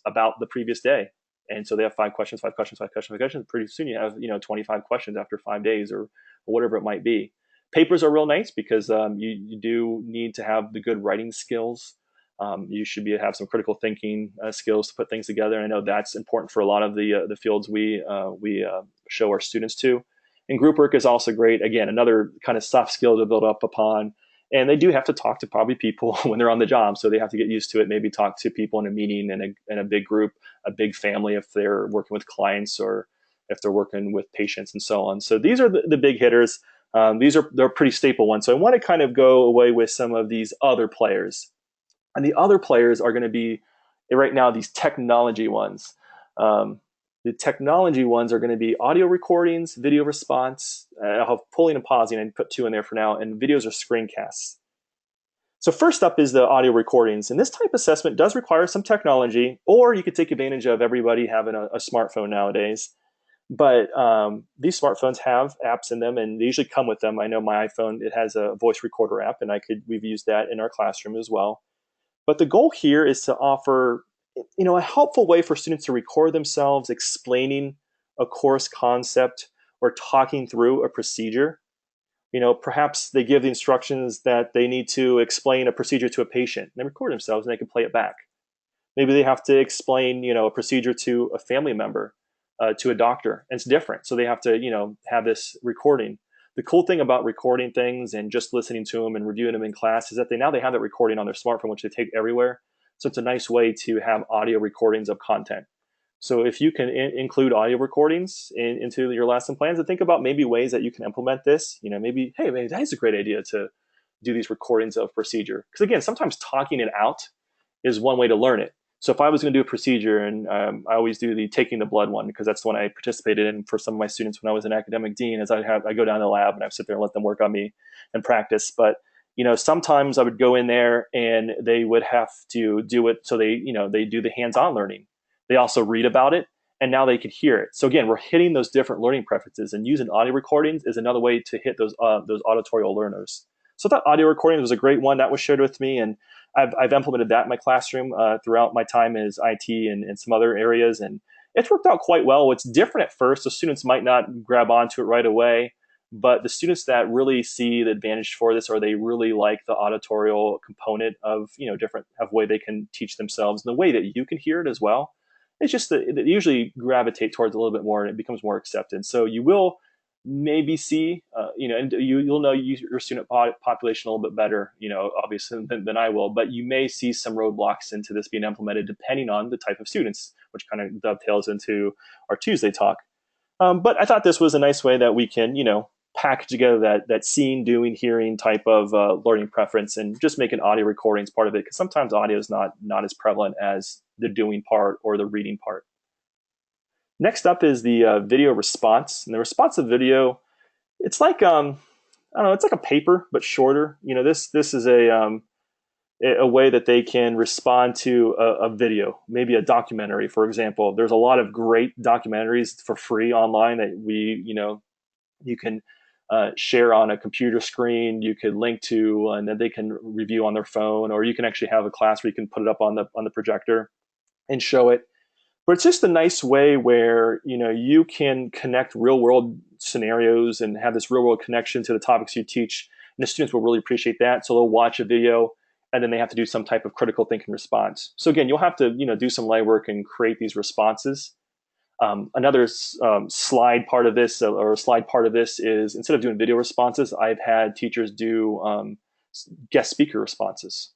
about the previous day. And so they have 5 questions, 5 questions, 5 questions, 5 questions. Pretty soon you have 25 questions after 5 days or whatever it might be. Papers are real nice because you do need to have the good writing skills. You should have some critical thinking skills to put things together. And I know that's important for a lot of the fields we show our students to. And group work is also great. Again, another kind of soft skill to build up upon. And they do have to talk to probably people when they're on the job. So they have to get used to it, maybe talk to people in a meeting in a big group, a big family if they're working with clients or if they're working with patients and so on. So these are the big hitters. They're pretty staple ones. So I want to kind of go away with some of these other players. And the other players are going to be, right now, these technology ones. The technology ones are going to be audio recordings, video response. I'll have pulling and pausing and put 2 in there for now. And videos are screencasts. So first up is the audio recordings. And this type of assessment does require some technology, or you could take advantage of everybody having a smartphone nowadays. But these smartphones have apps in them, and they usually come with them. I know my iPhone, it has a voice recorder app, and we've used that in our classroom as well. But the goal here is to offer, a helpful way for students to record themselves explaining a course concept or talking through a procedure. Perhaps they give the instructions that they need to explain a procedure to a patient. And they record themselves and they can play it back. Maybe they have to explain, a procedure to a family member, to a doctor, and it's different. So they have to, have this recording. The cool thing about recording things and just listening to them and reviewing them in class is that they have that recording on their smartphone, which they take everywhere. So it's a nice way to have audio recordings of content. So if you can include audio recordings into your lesson plans, and think about maybe ways that you can implement this. Maybe, hey, maybe that is a great idea to do these recordings of procedure. Because again, sometimes talking it out is one way to learn it. So if I was going to do a procedure, and I always do the taking the blood one because that's the one I participated in for some of my students when I was an academic dean. As I go down to the lab and I sit there and let them work on me and practice. But sometimes I would go in there and they would have to do it. So they do the hands-on learning. They also read about it, and now they can hear it. So again, we're hitting those different learning preferences, and using audio recordings is another way to hit those auditorial learners. So that audio recording was a great one that was shared with me, and I've implemented that in my classroom throughout my time as IT and some other areas, and it's worked out quite well. It's different at first, so students might not grab onto it right away, but the students that really see the advantage for this, or they really like the auditorial component of different of way they can teach themselves, and the way that you can hear it as well. It's just that they usually gravitate towards a little bit more, and it becomes more accepted. So you will maybe see, and you'll know your student population a little bit better, obviously than I will, but you may see some roadblocks into this being implemented depending on the type of students, which kind of dovetails into our Tuesday talk. But I thought this was a nice way that we can, package together that seeing, doing, hearing type of learning preference, and just making audio recordings part of it, because sometimes audio is not as prevalent as the doing part or the reading part. Next up is the video response. And the responsive video, it's like I don't know, it's like a paper but shorter. This is a way that they can respond to a video, maybe a documentary, for example. There's a lot of great documentaries for free online that you can share on a computer screen. You could link to, and then they can review on their phone, or you can actually have a class where you can put it up on the projector and show it. But it's just a nice way where you can connect real world scenarios and have this real world connection to the topics you teach, and the students will really appreciate that. So they'll watch a video, and then they have to do some type of critical thinking response. So again, you'll have to do some legwork and create these responses. Another slide part of this, or a slide part of this, is instead of doing video responses, I've had teachers do guest speaker responses.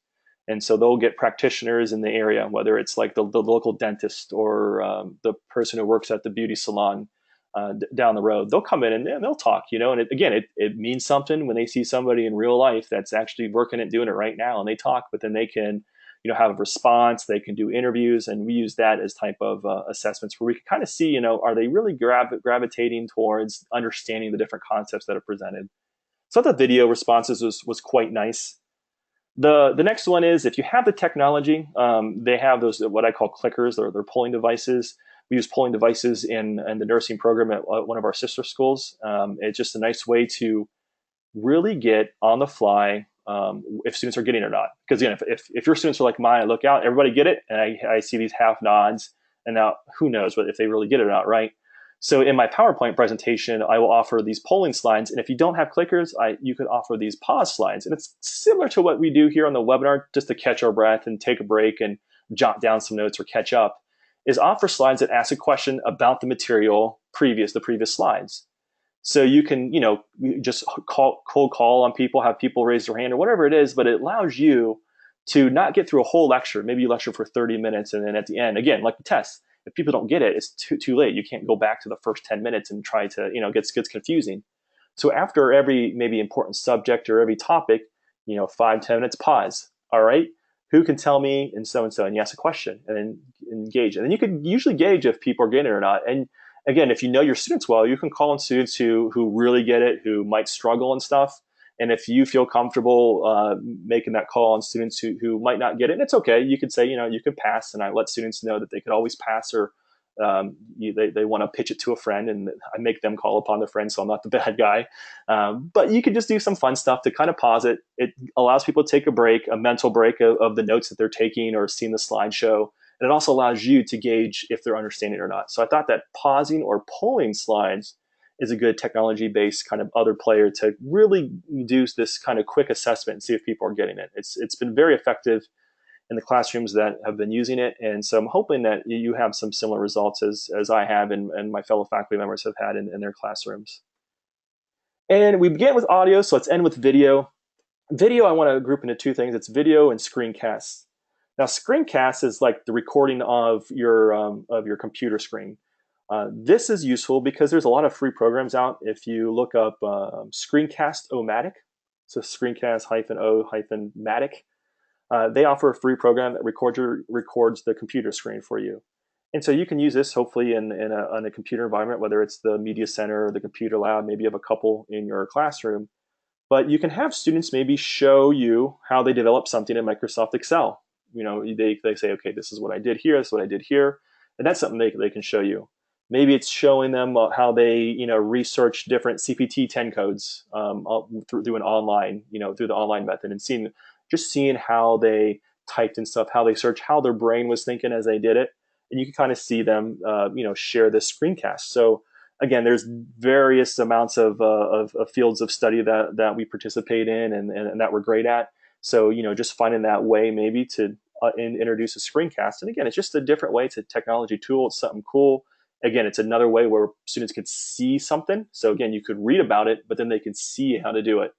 And so they'll get practitioners in the area, whether it's like the local dentist or the person who works at the beauty salon down the road. They'll come in and they'll talk, and it means something when they see somebody in real life that's actually working and doing it right now, and they talk, but then they can have a response, they can do interviews, and we use that as type of assessments where we can kind of see, are they really gravitating towards understanding the different concepts that are presented. So the video responses was quite nice. The next one is, if you have the technology, they have those what I call clickers. They're polling devices. We use polling devices in the nursing program at one of our sister schools. It's just a nice way to really get on the fly if students are getting it or not. Because again, if your students are like mine, I look out, everybody get it, and I see these half nods, and now who knows if they really get it or not, right? So in my PowerPoint presentation, I will offer these polling slides. And if you don't have clickers, you could offer these pause slides. And it's similar to what we do here on the webinar, just to catch our breath and take a break and jot down some notes or catch up, is offer slides that ask a question about the material the previous slides. So you can, just cold call on people, have people raise their hand or whatever it is, but it allows you to not get through a whole lecture. Maybe you lecture for 30 minutes, and then at the end, again, like the test, if people don't get it, it's too late. You can't go back to the first 10 minutes and try to, it gets confusing. So after every maybe important subject or every topic, 5-10 minutes pause. All right, who can tell me and so, and you ask a question and then engage. And then you can usually gauge if people are getting it or not. And again, if you know your students well, you can call on students who really get it, who might struggle and stuff, And if you feel comfortable making that call on students who might not get it, and it's okay. You could say, you could pass, and I let students know that they could always pass, or they want to pitch it to a friend, and I make them call upon their friend, so I'm not the bad guy. But you could just do some fun stuff to kind of pause it. It allows people to take a break, a mental break of the notes that they're taking or seeing the slideshow. And it also allows you to gauge if they're understanding or not. So I thought that pausing or pulling slides is a good technology-based kind of other player to really do this kind of quick assessment and see if people are getting it. It's been very effective in the classrooms that have been using it. And so I'm hoping that you have some similar results as I have and my fellow faculty members have had in their classrooms. And we began with audio, so let's end with video. Video, I want to group into two things. It's video and screencasts. Now, screencast is like the recording of your computer screen. This is useful because there's a lot of free programs out. If you look up Screencast-O-Matic, so Screencast-O-Matic, they offer a free program that records the computer screen for you. And so you can use this hopefully in a computer environment, whether it's the media center or the computer lab. Maybe you have a couple in your classroom. But you can have students maybe show you how they develop something in Microsoft Excel. They say, okay, this is what I did here, this is what I did here. And that's something they can show you. Maybe it's showing them how they research different CPT-10 codes through an online, through the online method, and seeing how they typed and stuff, how they searched, how their brain was thinking as they did it. And you can kind of see them, share this screencast. So again, there's various amounts of fields of study that we participate in and that we're great at. So, just finding that way maybe to introduce a screencast. And again, it's just a different way. It's a technology tool. It's something cool. Again, it's another way where students can see something. So again, you could read about it, but then they can see how to do it.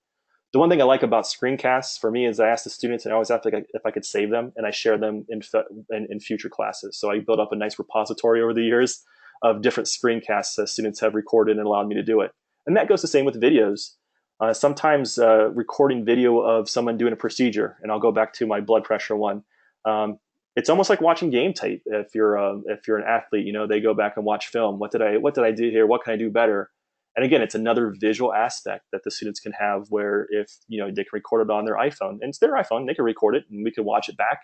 The one thing I like about screencasts for me is I ask the students, and I always ask if I could save them, and I share them in future classes. So I built up a nice repository over the years of different screencasts that students have recorded and allowed me to do it. And that goes the same with videos. Sometimes recording video of someone doing a procedure, and I'll go back to my blood pressure one. It's almost like watching game tape. If you're an athlete, they go back and watch film. What did I do here? What can I do better? And again, it's another visual aspect that the students can have where if they can record it on their iPhone, and it's their iPhone, they can record it and we can watch it back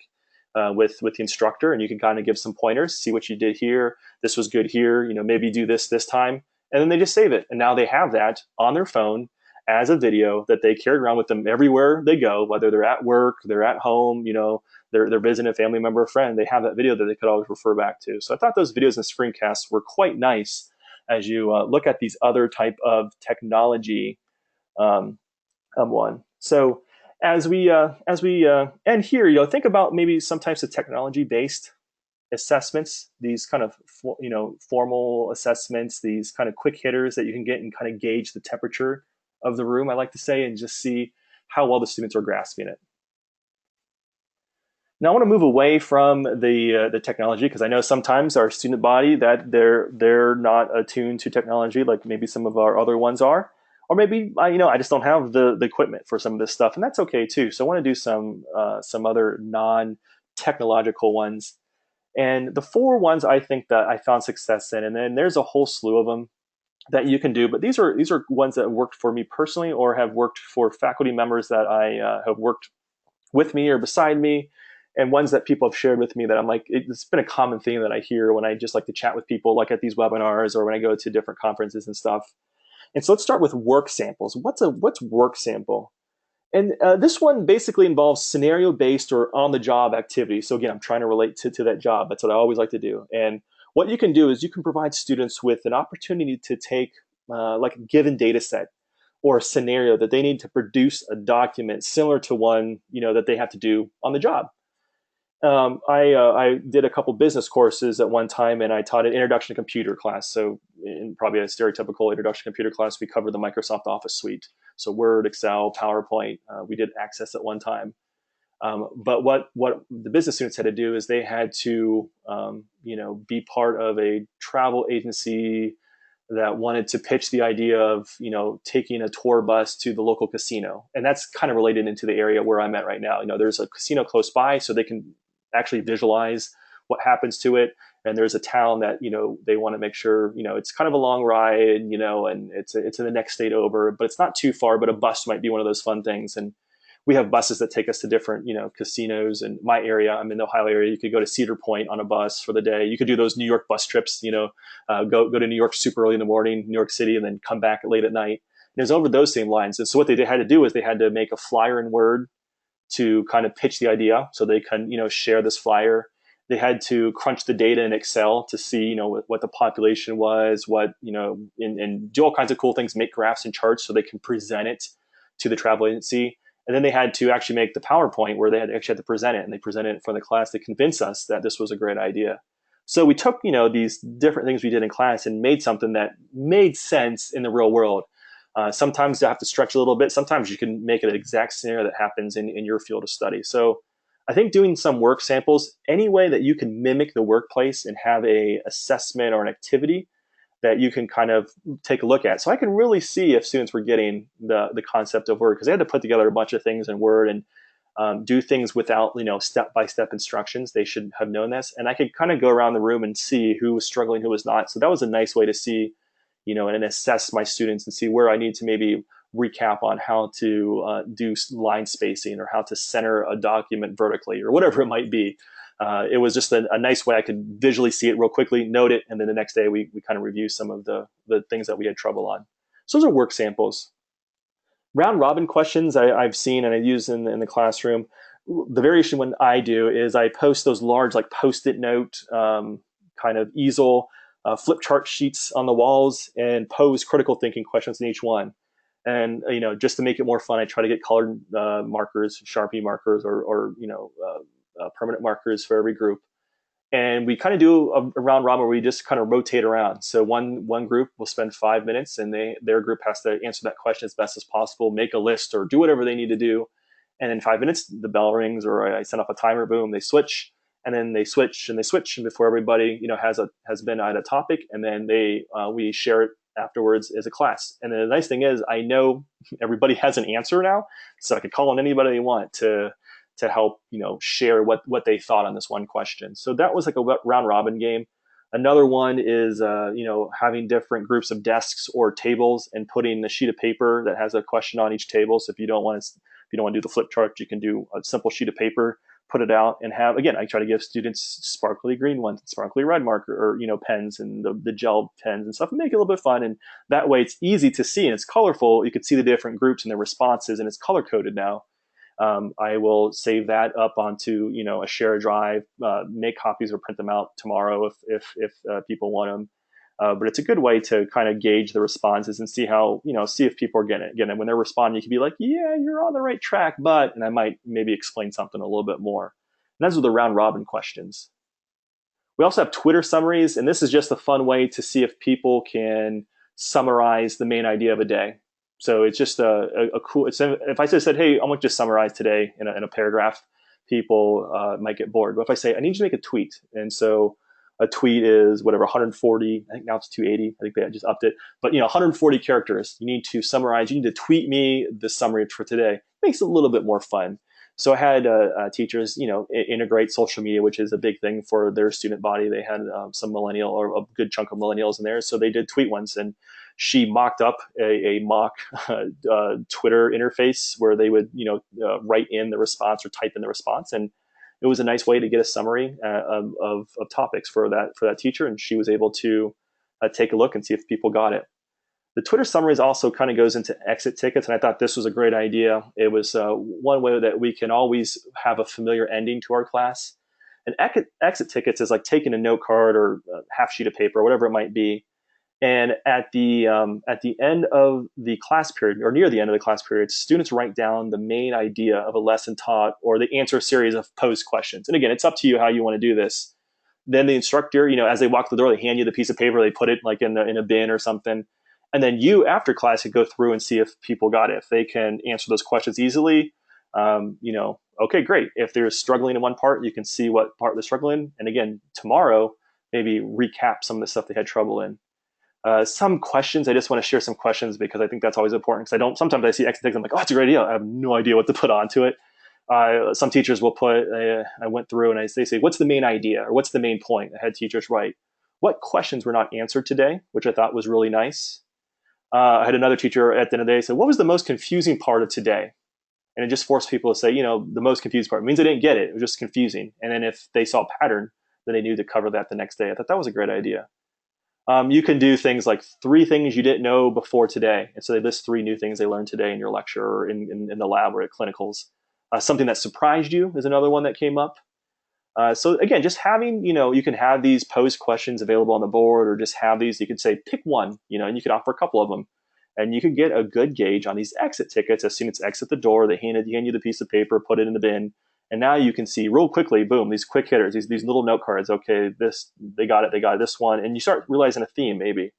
with the instructor, and you can kind of give some pointers, see what you did here. This was good here. Maybe do this time, and then they just save it. And now they have that on their phone as a video that they carry around with them everywhere they go, whether they're at work, they're at home, they're visiting a family member or friend. They have that video that they could always refer back to. So I thought those videos and screencasts were quite nice as you look at these other type of technology one. So as we end here, think about maybe some types of technology-based assessments, these kind of formal assessments, these kind of quick hitters that you can get and kind of gauge the temperature of the room, I like to say, and just see how well the students are grasping it. Now I want to move away from the technology because I know sometimes our student body that they're not attuned to technology like maybe some of our other ones are, or maybe I just don't have the equipment for some of this stuff, and that's okay too. So I want to do some other non-technological ones, and the 4 ones I think that I found success in, and then there's a whole slew of them that you can do, but these are ones that worked for me personally or have worked for faculty members that I have worked with me or beside me, and ones that people have shared with me that I'm like, it's been a common thing that I hear when I just like to chat with people, like at these webinars or when I go to different conferences and stuff. And so let's start with work samples. What's work sample? And this one basically involves scenario-based or on-the-job activity. So again, I'm trying to relate to that job. That's what I always like to do. And what you can do is you can provide students with an opportunity to take like a given data set or a scenario that they need to produce a document similar to one that they have to do on the job. I did a couple business courses at one time, and I taught an introduction to computer class. So in probably a stereotypical introduction to computer class, we covered the Microsoft Office suite. So Word, Excel, PowerPoint, we did Access at one time. But what the business students had to do is they had to be part of a travel agency that wanted to pitch the idea of taking a tour bus to the local casino, and that's kind of related into the area where I'm at right now. There's a casino close by, so they can actually visualize what happens to it. and there's a town that they want to make sure it's kind of a long ride, and it's in the next state over, but it's not too far. But a bus might be one of those fun things, and we have buses that take us to different casinos. In my area, I'm in the Ohio area. You could go to Cedar Point on a bus for the day. You could do those New York bus trips. Go to New York super early in the morning, New York City, and then come back late at night. And it was over those same lines. And so what they had to do is they had to make a flyer in Word to kind of pitch the idea, so they can share this flyer. They had to crunch the data in Excel to see what the population was, what and do all kinds of cool things, make graphs and charts so they can present it to the travel agency. And then they had to actually make the PowerPoint where they actually had to present it, and they presented it in front of the class to convince us that this was a great idea. So we took these different things we did in class and made something that made sense in the real world. Sometimes you have to stretch a little bit. Sometimes you can make it an exact scenario that happens in your field of study. So I think doing some work samples, any way that you can mimic the workplace and have a assessment or an activity that you can kind of take a look at. So I can really see if students were getting the concept of Word, because they had to put together a bunch of things in Word and do things without step-by-step instructions. They should have known this. And I could kind of go around the room and see who was struggling, who was not. So that was a nice way to see and assess my students and see where I need to maybe recap on how to do line spacing or how to center a document vertically or whatever it might be. It was just a nice way I could visually see it real quickly, note it, and then the next day we kind of review some of the things that we had trouble on. So those are work samples. Round robin questions I've seen and I use in the classroom. The variation when I do is I post those large like Post-it note kind of easel flip chart sheets on the walls and pose critical thinking questions in each one. And just to make it more fun, I try to get colored markers, Sharpie markers, or permanent markers for every group. And we kind of do a round robin where we just kind of rotate around. So one group will spend 5 minutes, and their group has to answer that question as best as possible, make a list, or do whatever they need to do. And in 5 minutes, the bell rings, or I set up a timer. Boom, they switch, and then they switch and they switch, and before everybody has been at a topic, and then we share it afterwards as a class. And then the nice thing is, I know everybody has an answer now, so I could call on anybody they want to help share what they thought on this one question. So that was like a round robin game. Another one is having different groups of desks or tables and putting a sheet of paper that has a question on each table. So if you don't want to do the flip chart, you can do a simple sheet of paper, put it out, and have, again, I try to give students sparkly green ones, sparkly red marker, or pens and the gel pens and stuff, and make it a little bit fun. And that way it's easy to see and it's colorful. You can see the different groups and their responses, and it's color coded now. I will save that up onto a share drive, make copies or print them out tomorrow if people want them. But it's a good way to kind of gauge the responses and see how see if people are getting it. Again, when they're responding, you can be like, yeah, you're on the right track, and I might maybe explain something a little bit more. And those are the round robin questions. We also have Twitter summaries, and this is just a fun way to see if people can summarize the main idea of a day. So it's just a cool. If I said, hey, I want you to summarize today in a paragraph, people might get bored. But if I say, I need you to make a tweet, and so a tweet is whatever 140. I think now it's 280. I think they just upped it. But 140 characters. You need to summarize. You need to tweet me the summary for today. Makes it a little bit more fun. So I had teachers, integrate social media, which is a big thing for their student body. They had some millennial or a good chunk of millennials in there, so they did tweet ones, and she mocked up a mock Twitter interface where they would, write in the response or type in the response, and it was a nice way to get a summary of topics for that teacher, and she was able to take a look and see if people got it. The Twitter summaries also kind of goes into exit tickets, and I thought this was a great idea. It was one way that we can always have a familiar ending to our class. And exit tickets is like taking a note card or a half sheet of paper, or whatever it might be. And at the end of the class period, or near the end of the class period, students write down the main idea of a lesson taught, or they answer a series of posed questions. And again, it's up to you how you want to do this. Then the instructor, as they walk the door, they hand you the piece of paper, they put it like in a bin or something. And then you, after class, could go through and see if people got it. If they can answer those questions easily, okay, great. If they're struggling in one part, you can see what part they're struggling in. And again, tomorrow, maybe recap some of the stuff they had trouble in. Some questions, I just want to share some questions because I think that's always important. Because sometimes I see exit tickets, I'm like, oh, that's a great idea. I have no idea what to put onto it. Some teachers will put, I went through and they say, what's the main idea or what's the main point? I had teachers write, what questions were not answered today, which I thought was really nice. I had another teacher at the end of the day say, what was the most confusing part of today? And it just forced people to say, the most confused part. It means they didn't get it. It was just confusing. And then if they saw a pattern, then they knew to cover that the next day. I thought that was a great idea. You can do things like 3 things you didn't know before today. And so they list 3 new things they learned today in your lecture or in the lab or at clinicals. Something that surprised you is another one that came up. So again, just having, you can have these post questions available on the board or just have these, you could say, pick one, and you could offer a couple of them. And you could get a good gauge on these exit tickets. As soon as exit the door, they hand you the piece of paper, put it in the bin. And now you can see real quickly, boom, these quick hitters, these little note cards. Okay, they got it, this one. And you start realizing a theme maybe.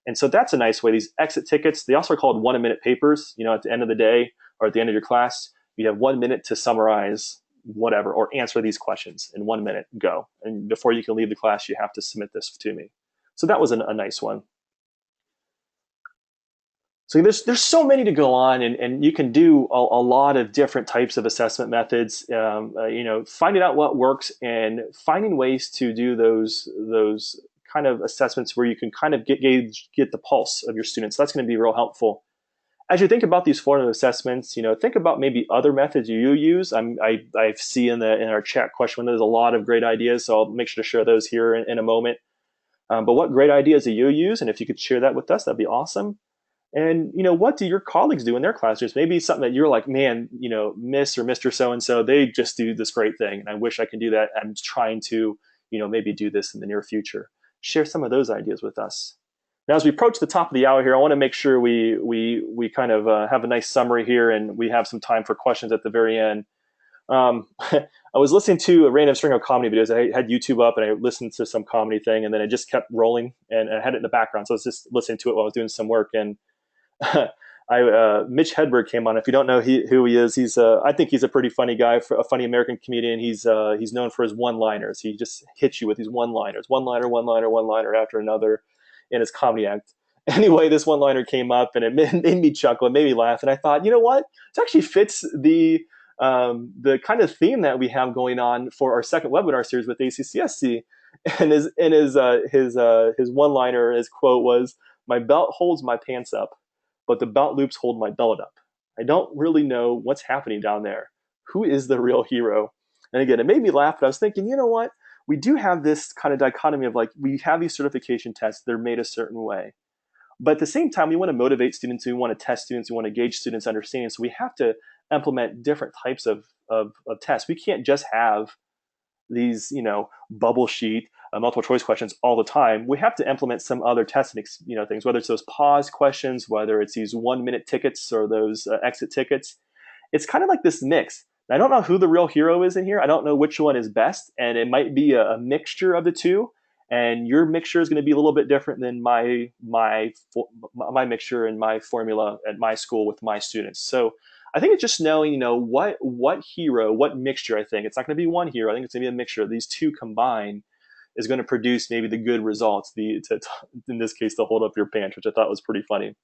And so that's a nice way. These exit tickets, they also are called 1-minute papers. At the end of the day or at the end of your class, you have 1 minute to summarize whatever or answer these questions in 1 minute. Go. And before you can leave the class, you have to submit this to me. So that was a nice one. So there's so many to go on, and you can do a lot of different types of assessment methods. Finding out what works and finding ways to do those kind of assessments where you can kind of get the pulse of your students. That's going to be real helpful. As you think about these formative assessments, think about maybe other methods you use. I see in our chat question window, there's a lot of great ideas, so I'll make sure to share those here in a moment. But what great ideas do you use? And if you could share that with us, that'd be awesome. And what do your colleagues do in their classrooms? Maybe something that you're like, man, Miss or Mr. So and so, they just do this great thing, and I wish I could do that. I'm trying to, maybe do this in the near future. Share some of those ideas with us. Now, as we approach the top of the hour here, I want to make sure we kind of have a nice summary here, and we have some time for questions at the very end. I was listening to a random string of comedy videos. I had YouTube up and I listened to some comedy thing, and then it just kept rolling, and I had it in the background. So I was just listening to it while I was doing some work, and Mitch Hedberg came on. If you don't know who he is, I think he's a pretty funny guy, a funny American comedian. He's known for his one-liners. He just hits you with these one-liners, one-liner after another in his comedy act. Anyway, this one-liner came up and it made me chuckle. It made me laugh, and I thought, you know what? It actually fits the kind of theme that we have going on for our second webinar series with ACCSC. And his one-liner, his quote was, "My belt holds my pants up, but the belt loops hold my belly up. I don't really know what's happening down there. Who is the real hero?" And again, it made me laugh, but I was thinking, you know what? We do have this kind of dichotomy of like, we have these certification tests, they're made a certain way. But at the same time, we want to motivate students, we want to test students, we want to gauge students' understanding. So we have to implement different types of tests. We can't just have these, bubble sheet multiple choice questions all the time. We have to implement some other testing, things, whether it's those pause questions, whether it's these 1-minute tickets or those exit tickets. It's kind of like this mix. I don't know who the real hero is in here. I don't know which one is best, and it might be a mixture of the two. And your mixture is going to be a little bit different than my mixture and my formula at my school with my students. So I think it's just knowing, what hero, what mixture. I think it's not going to be one hero. I think it's going to be a mixture of these two combined is going to produce maybe the good results. In this case, to hold up your pants, which I thought was pretty funny.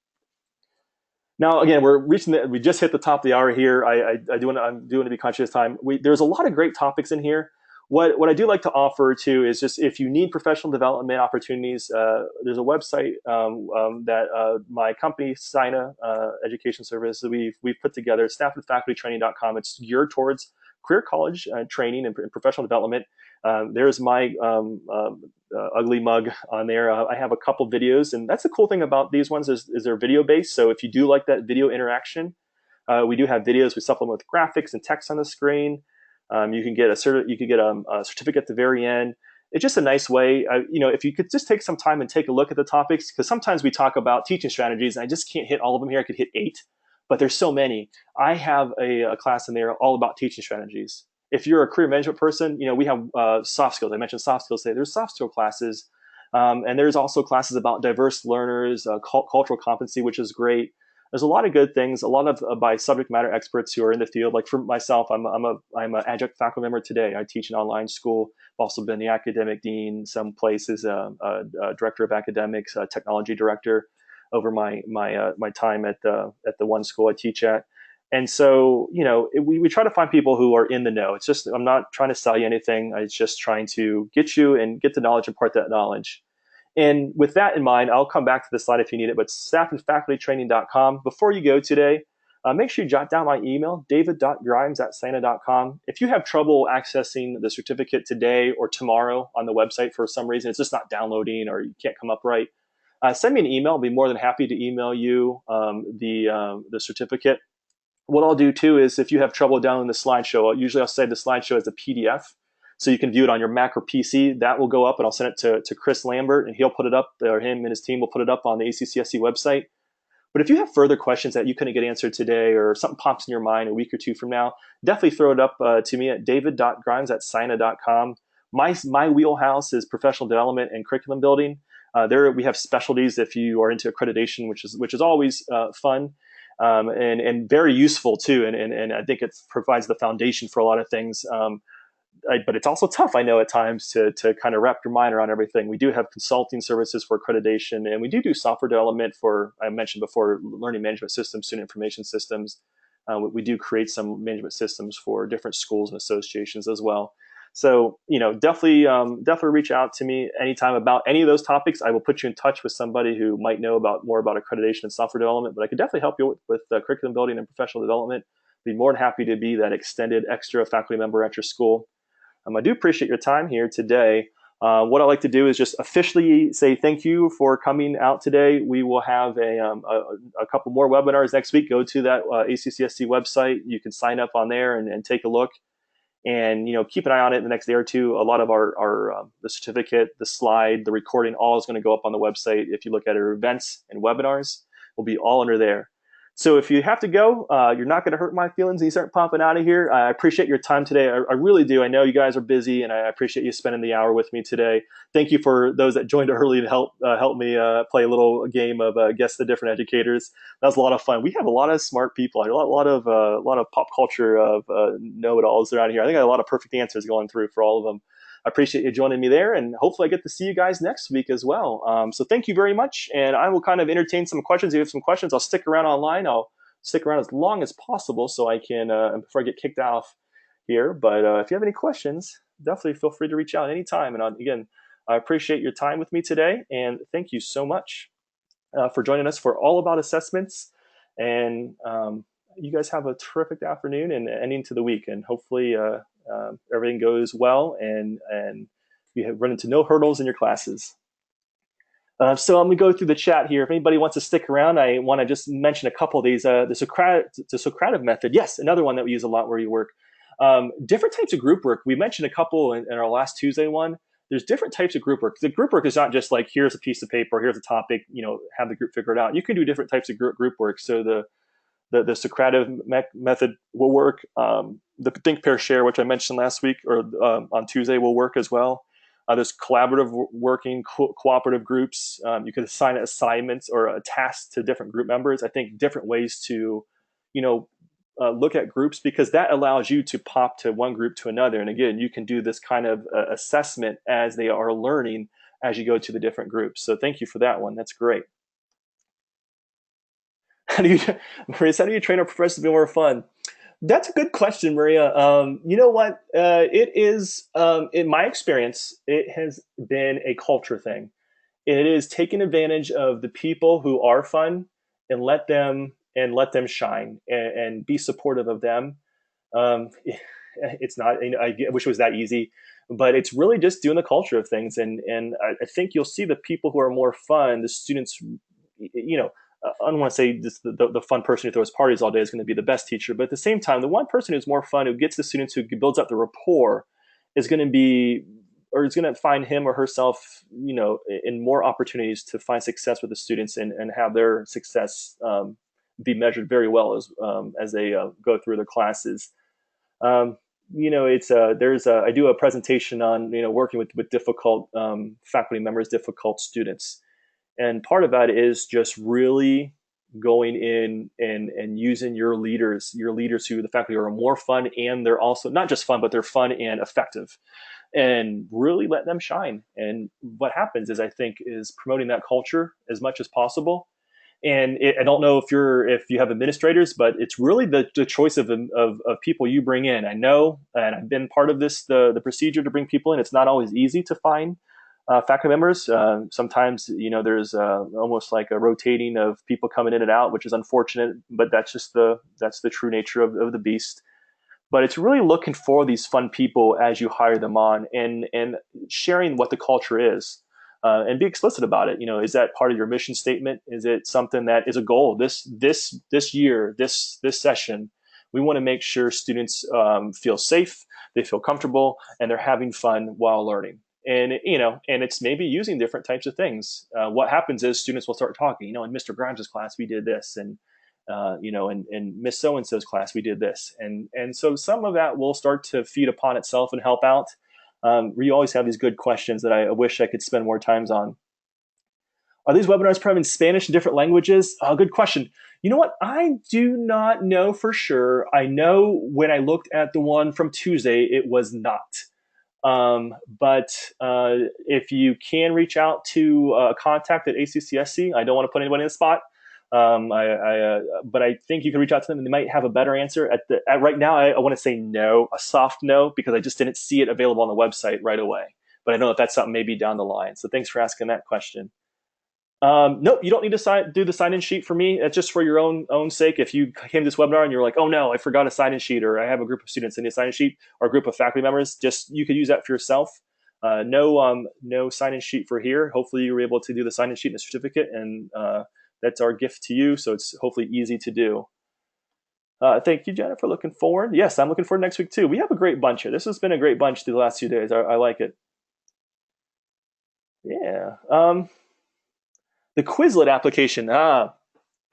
Now, again, we just hit the top of the hour here. I'm doing to be conscious of time. There's a lot of great topics in here. What I do like to offer too is just if you need professional development opportunities, there's a website that my company, Sina Education Service, we've put together, staffandfacultytraining.com. It's geared towards career college training and professional development. There's my ugly mug on there. I have a couple videos, and that's the cool thing about these ones is they're video based. So if you do like that video interaction, we do have videos. We supplement with graphics and text on the screen. You can get a certificate at the very end. It's just a nice way, if you could just take some time and take a look at the topics, because sometimes we talk about teaching strategies, and I just can't hit all of them here. I could hit 8, but there's so many. I have a class in there all about teaching strategies. If you're a career management person, we have soft skills. I mentioned soft skills today. There's soft skill classes, and there's also classes about diverse learners, cultural competency, which is great. There's a lot of good things, a lot of by subject matter experts who are in the field. Like for myself, I'm an adjunct faculty member today. I teach an online school. I've also been the academic dean, some places, director of academics, technology director over my time at the one school I teach at. And so, we try to find people who are in the know. It's just, I'm not trying to sell you anything. It's just trying to get you and get the knowledge, impart that knowledge. And with that in mind, I'll come back to the slide if you need it, but staffandfacultytraining.com. Before you go today, make sure you jot down my email, david.grimes@sana.com. If you have trouble accessing the certificate today or tomorrow on the website for some reason, it's just not downloading or you can't come up right, send me an email. I'll be more than happy to email you the certificate. What I'll do too is if you have trouble downloading the slideshow, usually I'll save the slideshow as a PDF so you can view it on your Mac or PC. That will go up and I'll send it to Chris Lambert and he'll put it up, or him and his team will put it up on the ACCSC website. But if you have further questions that you couldn't get answered today or something pops in your mind a week or two from now, definitely throw it up to me at david.grimes@sina.com. My wheelhouse is professional development and curriculum building. There we have specialties if you are into accreditation, which is always fun. And very useful too. And I think it provides the foundation for a lot of things. But it's also tough, I know, at times to kind of wrap your mind around everything. We do have consulting services for accreditation, and we do software development for, I mentioned before, learning management systems, student information systems. We do create some management systems for different schools and associations as well. So, definitely reach out to me anytime about any of those topics. I will put you in touch with somebody who might know more about accreditation and software development, but I could definitely help you with curriculum building and professional development. Be more than happy to be that extended extra faculty member at your school. I do appreciate your time here today. What I'd like to do is just officially say thank you for coming out today. We will have a couple more webinars next week. Go to that ACCSC website. You can sign up on there and take a look. And keep an eye on it in the next day or two. A lot of our the certificate, the slide, the recording, all is going to go up on the website. If you look at our events and webinars, will be all under there. So if you have to go, you're not going to hurt my feelings and you start popping out of here. I appreciate your time today. I really do. I know you guys are busy, and I appreciate you spending the hour with me today. Thank you for those that joined early to help me play a little game of guess the different educators. That was a lot of fun. We have a lot of smart people, a lot of pop culture of know-it-alls around here. I think I have a lot of perfect answers going through for all of them. I appreciate you joining me there, and hopefully I get to see you guys next week as well. So thank you very much, and I will kind of entertain some questions. If you have some questions, I'll stick around online. I'll stick around as long as possible so I can, before I get kicked off here. But if you have any questions, definitely feel free to reach out anytime. And again, I appreciate your time with me today, and thank you so much for joining us for All About Assessments. And you guys have a terrific afternoon and ending to the week, and hopefully everything goes well and you have run into no hurdles in your classes. So I'm going to go through the chat here. If anybody wants to stick around, I want to just mention a couple of these. The Socrative method, yes, another one that we use a lot where you work. Different types of group work. We mentioned a couple in our last Tuesday one. There's different types of group work. The group work is not just like, here's a piece of paper, here's a topic, have the group figure it out. You can do different types of group work. So the Socrative method will work. The Think, Pair, Share, which I mentioned last week or on Tuesday, will work as well. There's collaborative working, cooperative groups. You can assign assignments or a task to different group members. I think different ways to, look at groups, because that allows you to pop to one group to another. And again, you can do this kind of assessment as they are learning as you go to the different groups. So thank you for that one. That's great. Maria, how do you train our professors to be more fun? That's a good question, Maria. You know what? It is, in my experience, it has been a culture thing. It is taking advantage of the people who are fun and let them shine and be supportive of them. It's not. I wish it was that easy, but it's really just doing the culture of things. And I think you'll see the people who are more fun, the students, I don't want to say this, the fun person who throws parties all day is going to be the best teacher, but at the same time, the one person who's more fun, who gets the students, who builds up the rapport, is going to be, or is going to find him or herself, in more opportunities to find success with the students and have their success be measured very well as they go through their classes. I do a presentation on working with difficult faculty members, difficult students. And part of that is just really going in and using your leaders who the faculty are more fun, and they're also not just fun, but they're fun and effective, and really let them shine. And what happens is, I think, is promoting that culture as much as possible. I don't know if you have administrators, but it's really the choice of people you bring in. I know, and I've been part of this the procedure to bring people in. It's not always easy to find faculty members. Sometimes there's almost like a rotating of people coming in and out, which is unfortunate, but that's the true nature of the beast. But it's really looking for these fun people as you hire them on, and sharing what the culture is, and be explicit about it. Is that part of your mission statement? Is it something that is a goal? This year, this session, we want to make sure students feel safe, they feel comfortable, and they're having fun while learning. And it's maybe using different types of things. What happens is students will start talking. In Mr. Grimes's class, we did this, and in Miss So and So's class, we did this, and so some of that will start to feed upon itself and help out. We always have these good questions that I wish I could spend more times on. Are these webinars probably in Spanish and different languages? Good question. You know what? I do not know for sure. I know when I looked at the one from Tuesday, it was not. But if you can reach out to contact at ACCSC, I don't want to put anybody in the spot. But I think you can reach out to them, and they might have a better answer. At right now, I want to say no, a soft no, because I just didn't see it available on the website right away. But I know that that's something maybe down the line. So thanks for asking that question. Nope, you don't need to do the sign-in sheet for me. It's just for your own sake. If you came to this webinar and you're like, oh no, I forgot a sign-in sheet, or I have a group of students in a sign-in sheet, or a group of faculty members, just you could use that for yourself. No sign-in sheet for here. Hopefully you were able to do the sign-in sheet and the certificate, and that's our gift to you. So it's hopefully easy to do. Thank you, Jennifer. Looking forward. Yes, I'm looking forward next week too. We have a great bunch here. This has been a great bunch through the last few days. I like it. Yeah. The Quizlet application.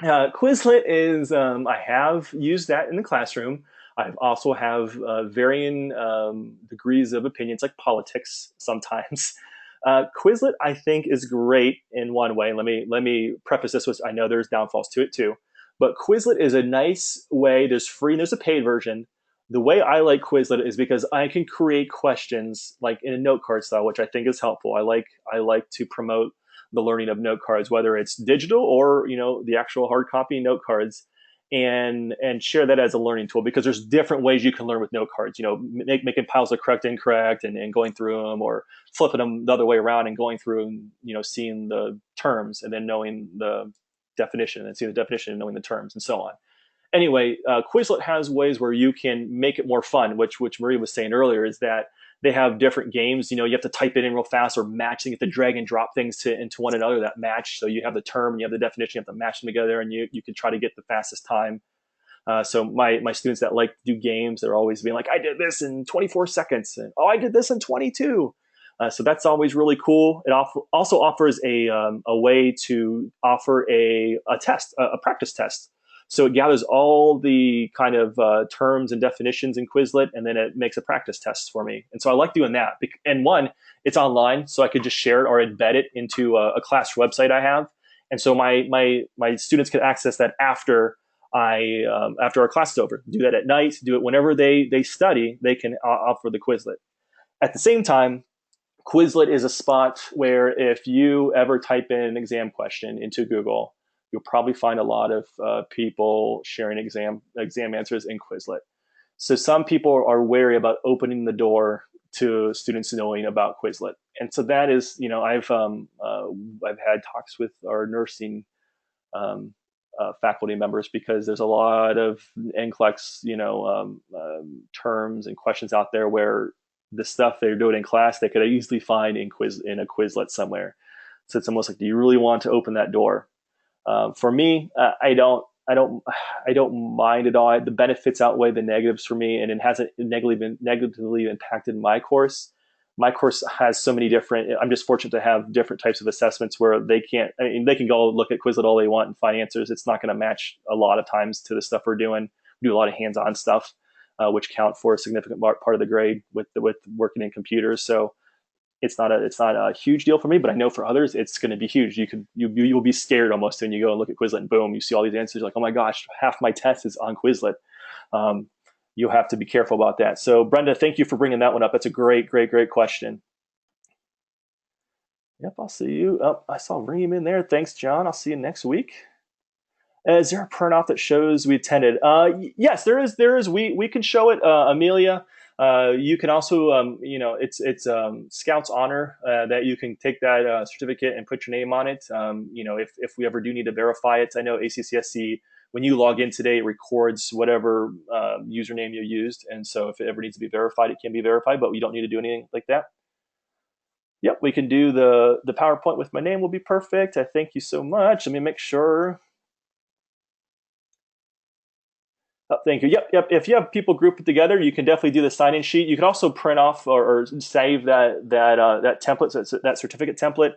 Quizlet is, I have used that in the classroom. I also have varying degrees of opinions, like politics sometimes. Quizlet, I think, is great in one way. Let me preface this with, I know there's downfalls to it too, but Quizlet is a nice way. There's free and there's a paid version. The way I like Quizlet is because I can create questions like in a note card style, which I think is helpful. I like to promote the learning of note cards, whether it's digital or the actual hard copy note cards, and share that as a learning tool, because there's different ways you can learn with note cards. Making piles of correct, incorrect, and going through them, or flipping them the other way around and going through and seeing the terms and then knowing the definition, and seeing the definition and knowing the terms, and so on. Anyway, Quizlet has ways where you can make it more fun, which Marie was saying earlier, is that they have different games. You have to type it in real fast or match, and you have to drag and drop things into one another that match. So you have the term and you have the definition, you have to match them together, and you can try to get the fastest time. So my students that like to do games, they're always being like, I did this in 24 seconds, and oh, I did this in 22. So that's always really cool. It also offers a way to offer a test, a practice test. So it gathers all the kind of terms and definitions in Quizlet, and then it makes a practice test for me. And so I like doing that. And one, it's online, so I could just share it or embed it into a class website I have. And so my students can access that after after our class is over. Do that at night. Do it whenever they study. They can offer the Quizlet. At the same time, Quizlet is a spot where if you ever type in an exam question into Google, you'll probably find a lot of people sharing exam answers in Quizlet. So some people are wary about opening the door to students knowing about Quizlet, and so that is, I've had talks with our nursing faculty members, because there's a lot of NCLEX, terms and questions out there where the stuff they're doing in class they could easily find in a Quizlet somewhere. So it's almost like, do you really want to open that door? For me, I don't mind at all. The benefits outweigh the negatives for me, and it hasn't negatively impacted my course. My course has so many different. I'm just fortunate to have different types of assessments where they can't. I mean, they can go look at Quizlet all they want and find answers. It's not going to match a lot of times to the stuff we're doing. We do a lot of hands-on stuff, which count for a significant part of the grade with working in computers. So it's not a huge deal for me, but I know for others it's going to be huge. You'll be scared almost when you go and look at Quizlet, and boom, you see all these answers. You're like, oh my gosh, half my test is on Quizlet. Um, you'll have to be careful about that. So Brenda, thank you for bringing that one up. That's a great question. Yep, I'll see you. Oh, I saw Reem in there. Thanks, John. I'll see you next week. Is there a print that shows we attended? Yes, there is. There is. We can show it, Amelia. You can also, it's Scout's honor that you can take that certificate and put your name on it. If we ever do need to verify it, I know ACCSC, when you log in today, it records whatever username you used, and so if it ever needs to be verified, it can be verified. But we don't need to do anything like that. Yep, we can do the PowerPoint with my name will be perfect. I thank you so much. Let me make sure. Oh, thank you. Yep, yep. If you have people grouped together, you can definitely do the sign-in sheet. You can also print off or save that template, that certificate template.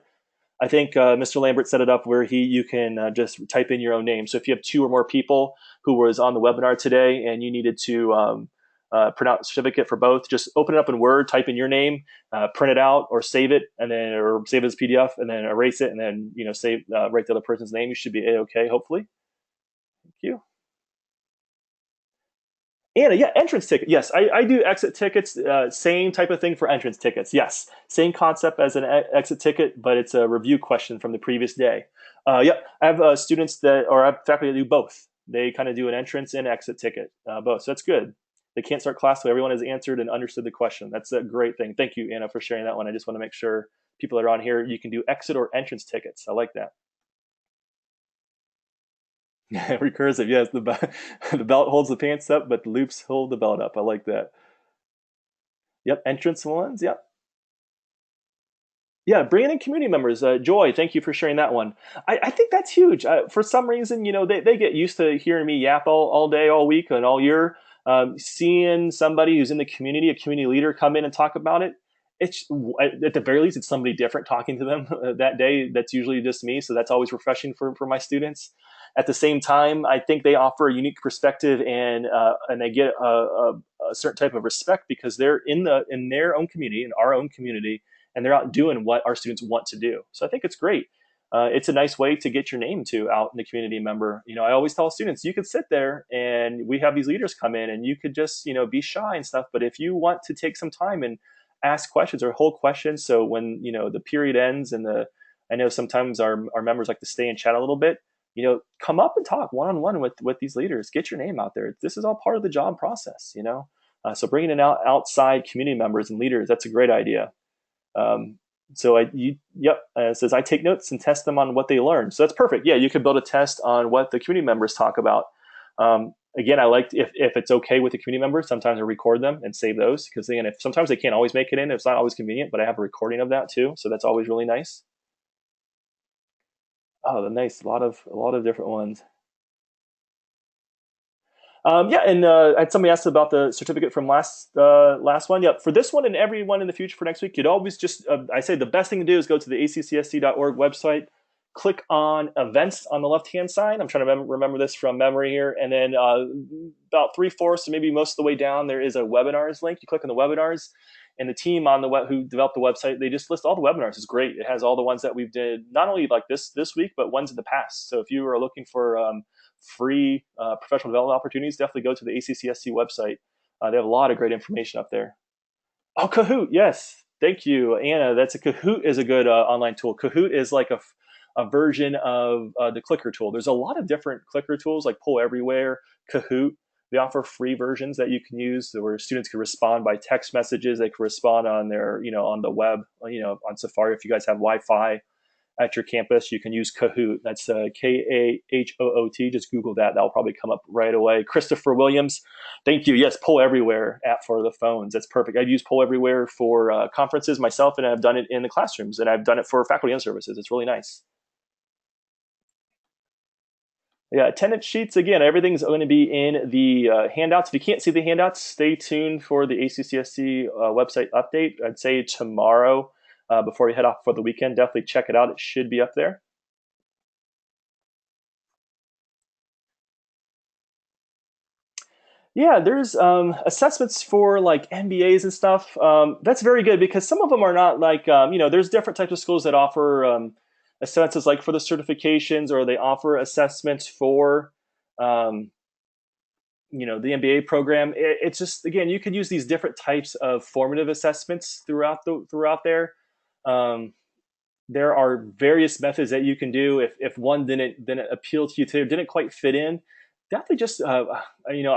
I think Mr. Lambert set it up where you can just type in your own name. So if you have two or more people who was on the webinar today and you needed to print out a certificate for both, just open it up in Word, type in your name, print it out, or save it, and then or save it as PDF, and then erase it, and then save write the other person's name. You should be a-okay, hopefully. Thank you. Anna, yeah, entrance ticket. Yes, I do exit tickets. Same type of thing for entrance tickets. Yes, same concept as an exit ticket, but it's a review question from the previous day. Yeah, I have students or I have faculty that do both. They kind of do an entrance and exit ticket, both. So that's good. They can't start class, so everyone has answered and understood the question. That's a great thing. Thank you, Anna, for sharing that one. I just want to make sure people that are on here, you can do exit or entrance tickets. I like that. Recursive, yes. The belt holds the pants up, but the loops hold the belt up. I like that. Yep, entrance ones. Yep. Yeah, bringing in community members. Joy, thank you for sharing that one. I think that's huge. For some reason, they get used to hearing me yap all day, all week, and all year. Seeing somebody who's in the community, a community leader, come in and talk about it, it's at the very least, it's somebody different talking to them that day. That's usually just me, so that's always refreshing for my students. At the same time, I think they offer a unique perspective, and they get a certain type of respect because they're in their own community, in our own community, and they're out doing what our students want to do. So I think it's great. It's a nice way to get your name to out in the community member. I always tell students, you could sit there and we have these leaders come in and you could just, be shy and stuff. But if you want to take some time and ask questions or hold questions, so when, the period ends and I know sometimes our members like to stay and chat a little bit, come up and talk one-on-one with these leaders, get your name out there. This is all part of the job process. So bringing in outside community members and leaders, that's a great idea. Um, yep, it says I take notes and test them on what they learn. So that's perfect. Yeah, you could build a test on what the community members talk about. Again, I like if it's okay with the community members, sometimes I record them and save those because again, if sometimes they can't always make it in, it's not always convenient, but I have a recording of that too, so that's always really nice. Oh, the nice, a lot of different ones. Yeah, and somebody asked about the certificate from last one. Yeah, for this one and every one in the future for next week, you'd always just I say the best thing to do is go to the accsc.org website, click on events on the left hand side. I'm trying to remember this from memory here, and then about 3/4, so maybe most of the way down, there is a webinars link. You click on the webinars, and the team on the web who developed the website, they just list all the webinars. It's great. It has all the ones that we've did not only like this week, but ones in the past. So if you are looking for free professional development opportunities, definitely go to the ACCSC website. They have a lot of great information up there. Oh, Kahoot, yes. Thank you, Anna. That's a Kahoot is a good online tool. Kahoot is like a version of the Clicker tool. There's a lot of different Clicker tools like Poll Everywhere, Kahoot. They offer free versions that you can use where students can respond by text messages. They can respond on on the web, on Safari if you guys have Wi-Fi at your campus. You can use Kahoot. That's Kahoot. Just Google that. That'll probably come up right away. Christopher Williams, thank you. Yes, Poll Everywhere app for the phones. That's perfect. I've used Poll Everywhere for conferences myself, and I've done it in the classrooms, and I've done it for faculty and services. It's really nice. Yeah, attendance sheets, again, everything's going to be in the handouts. If you can't see the handouts, stay tuned for the ACCSC website update. I'd say tomorrow before you head off for the weekend. Definitely check it out. It should be up there. Yeah, there's assessments for like MBAs and stuff. That's very good because some of them are not like, there's different types of schools that offer assessments like for the certifications, or they offer assessments for, um, the MBA program. It's just, again, you could use these different types of formative assessments throughout there. Um, there are various methods that you can do. If one didn't appeal to you today, or didn't quite fit in, definitely just I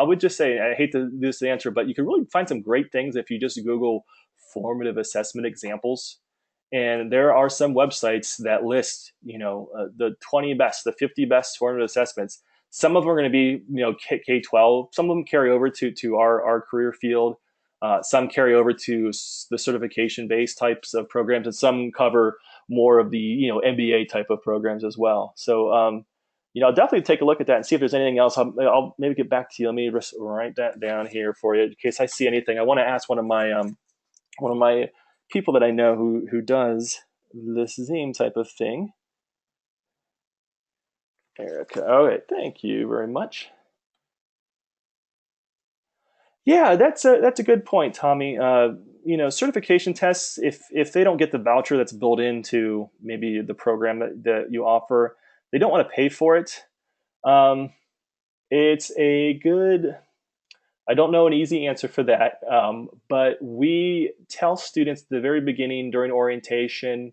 would just say, I hate to do this answer, but you can really find some great things if you just Google formative assessment examples. And there are some websites that list, the 20 best, the 50 best formative assessments. Some of them are going to be, K-12. Some of them carry over to our career field. Some carry over to the certification based types of programs, and some cover more of the MBA type of programs as well. So I'll definitely take a look at that and see if there's anything else. I'll maybe get back to you. Let me just write that down here for you in case I see anything. I want to ask one of my people that I know who does this Zine type of thing. Erica. All right, thank you very much. Yeah, that's a good point, Tommy. Certification tests, if they don't get the voucher that's built into maybe the program that you offer, they don't want to pay for it. Um, it's a good. I don't know an easy answer for that, but we tell students at the very beginning during orientation,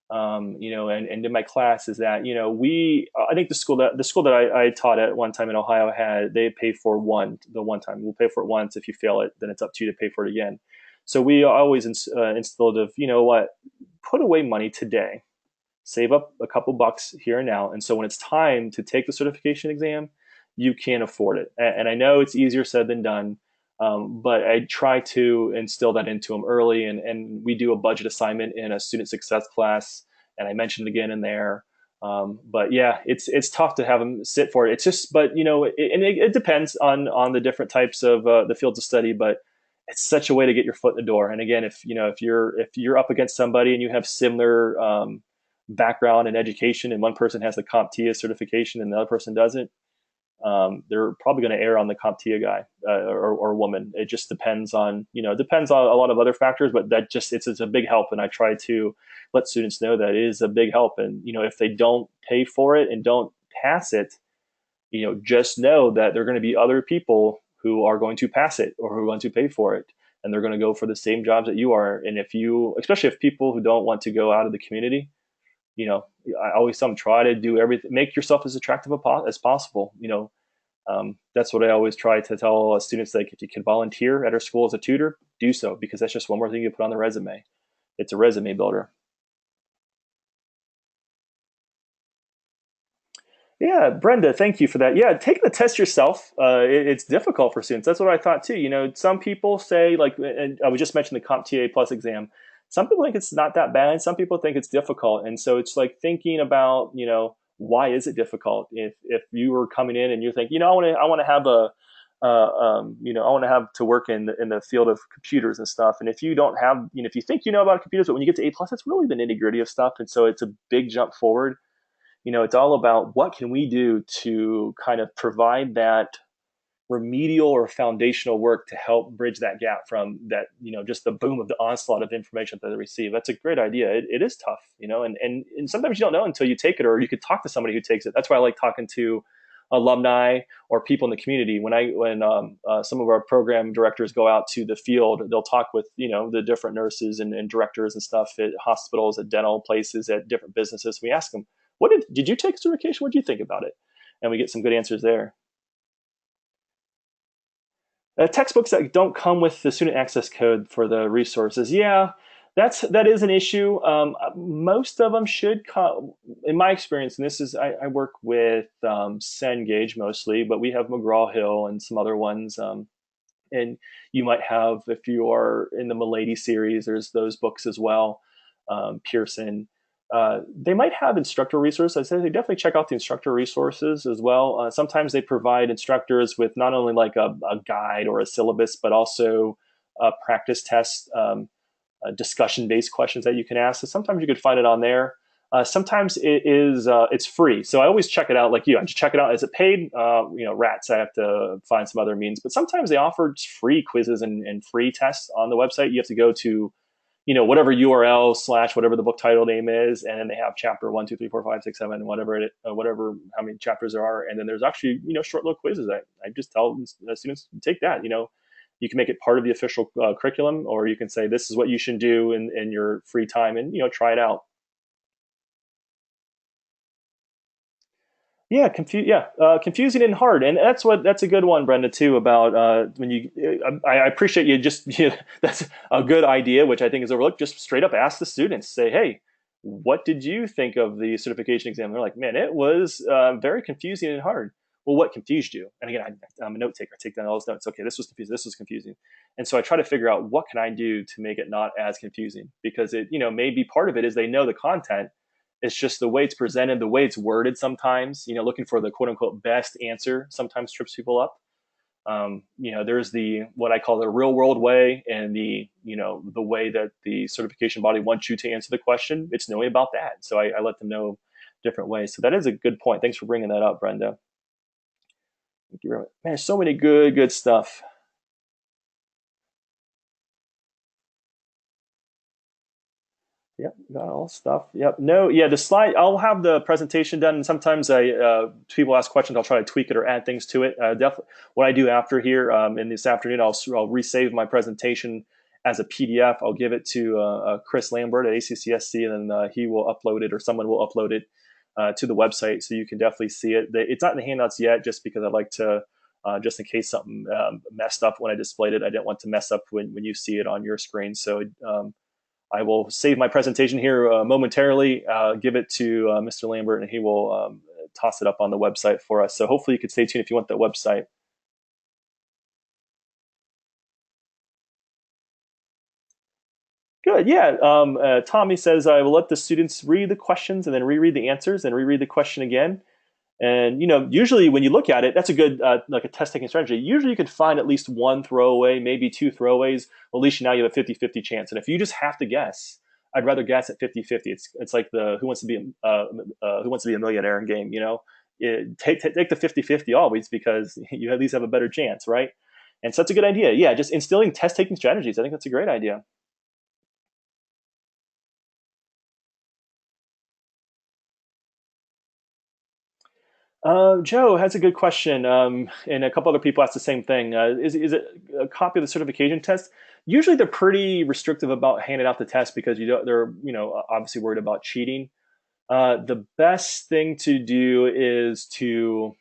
and in my class is that I think the school that I taught at one time in Ohio had they pay for the one time we'll pay for it once. If you fail it, then it's up to you to pay for it again. So we always instilled of what, put away money today, save up a couple bucks here and now, and so when it's time to take the certification exam, you can afford it. And I know it's easier said than done, but I try to instill that into them early. And we do a budget assignment in a student success class, and I mentioned it again in there. But yeah, it's tough to have them sit for it. It's just, but it depends on the different types of the fields of study, but it's such a way to get your foot in the door. And again, if you're up against somebody and you have similar background and education, and one person has the CompTIA certification and the other person doesn't, they're probably going to err on the CompTIA guy or woman. It just depends on a lot of other factors, but that just it's a big help. And I try to let students know that it is a big help. And if they don't pay for it and don't pass it, just know that there are going to be other people who are going to pass it or who are going to pay for it. And they're going to go for the same jobs that you are. And especially if people who don't want to go out of the community, I always tell them, try to do everything, make yourself as attractive as possible. That's what I always try to tell students. Like, if you can volunteer at our school as a tutor, do so, because that's just one more thing you put on the resume. It's a resume builder. Yeah, Brenda, thank you for that. Yeah, taking the test yourself, it's difficult for students. That's what I thought too. Some people say, like, and I was just mentioning the CompTIA Plus exam. Some people think it's not that bad. Some people think it's difficult, and so it's like thinking about, why is it difficult? If you were coming in and you think, I want to have I want to have to work in the field of computers and stuff. And if you don't have, if you think you know about computers, but when you get to A plus, it's really the nitty gritty of stuff, and so it's a big jump forward. It's all about what can we do to kind of provide that remedial or foundational work to help bridge that gap from that, just the boom of the onslaught of information that they receive. That's a great idea. It is tough, and sometimes you don't know until you take it, or you could talk to somebody who takes it. That's why I like talking to alumni or people in the community. When some of our program directors go out to the field, they'll talk with the different nurses and directors and stuff at hospitals, at dental places, at different businesses. We ask them, what did you take certification? What did you think about it? And we get some good answers there. Textbooks that don't come with the student access code for the resources, yeah, that is an issue. Most of them should come, in my experience, and this is I work with Cengage mostly, but we have McGraw Hill and some other ones. And you might have, if you are in the Milady series, there's those books as well. Pearson. They might have instructor resources. I say they definitely check out the instructor resources as well. Sometimes they provide instructors with not only like a guide or a syllabus, but also practice tests, discussion-based questions that you can ask. So sometimes you could find it on there. Sometimes it's free. So I always check it out. Like I just check it out. Is it paid? Rats. I have to find some other means. But sometimes they offer free quizzes and free tests on the website. You have to go to whatever URL / whatever the book title name is, and then they have chapter 1, 2, 3, 4, 5, 6, 7, whatever how many chapters there are, and then there's actually short little quizzes that I just tell students, take that. You can make it part of the official curriculum, or you can say this is what you should do in your free time, and try it out. Confusing and hard, and that's a good one, Brenda, too. About when you, I appreciate you just that's a good idea, which I think is overlooked. Just straight up ask the students, say, hey, what did you think of the certification exam? They're like, man, it was very confusing and hard. Well, what confused you? And again, I'm a note taker. I take down all those notes. Okay, this was confusing. This was confusing, and so I try to figure out what can I do to make it not as confusing, because it, maybe part of it is they know the content. It's just the way it's presented, the way it's worded sometimes, looking for the quote unquote best answer sometimes trips people up. There's the what I call the real world way, and the way that the certification body wants you to answer the question. It's knowing about that. So I let them know different ways. So that is a good point. Thanks for bringing that up, Brenda. Thank you very much. Man, so many good stuff. Yep, got all stuff. Yep. No, yeah, the slide, I'll have the presentation done. And sometimes people ask questions, I'll try to tweak it or add things to it. Definitely what I do after here in this afternoon, I'll resave my presentation as a PDF. I'll give it to Chris Lambert at ACCSC, and then he will upload it, or someone will upload it to the website. So you can definitely see it. It's not in the handouts yet, just because I'd like to, just in case something messed up when I displayed it. I didn't want to mess up when you see it on your screen. So I will save my presentation here momentarily, give it to Mr. Lambert, and he will toss it up on the website for us. So hopefully you can stay tuned if you want that website. Good. Yeah. Tommy says, I will let the students read the questions and then reread the answers and reread the question again. And usually when you look at it, that's a good like a test taking strategy. Usually you can find at least one throwaway, maybe two throwaways. Well, at least now you have a 50-50 chance. And if you just have to guess, I'd rather guess at 50-50. It's like the Who Wants to Be a Millionaire game. Take the 50-50 always, because you at least have a better chance, right? And so that's a good idea. Yeah, just instilling test taking strategies. I think that's a great idea. Joe has a good question, and a couple other people asked the same thing. Is it a copy of the certification test? Usually, they're pretty restrictive about handing out the test, because they're obviously worried about cheating. The best thing to do is to,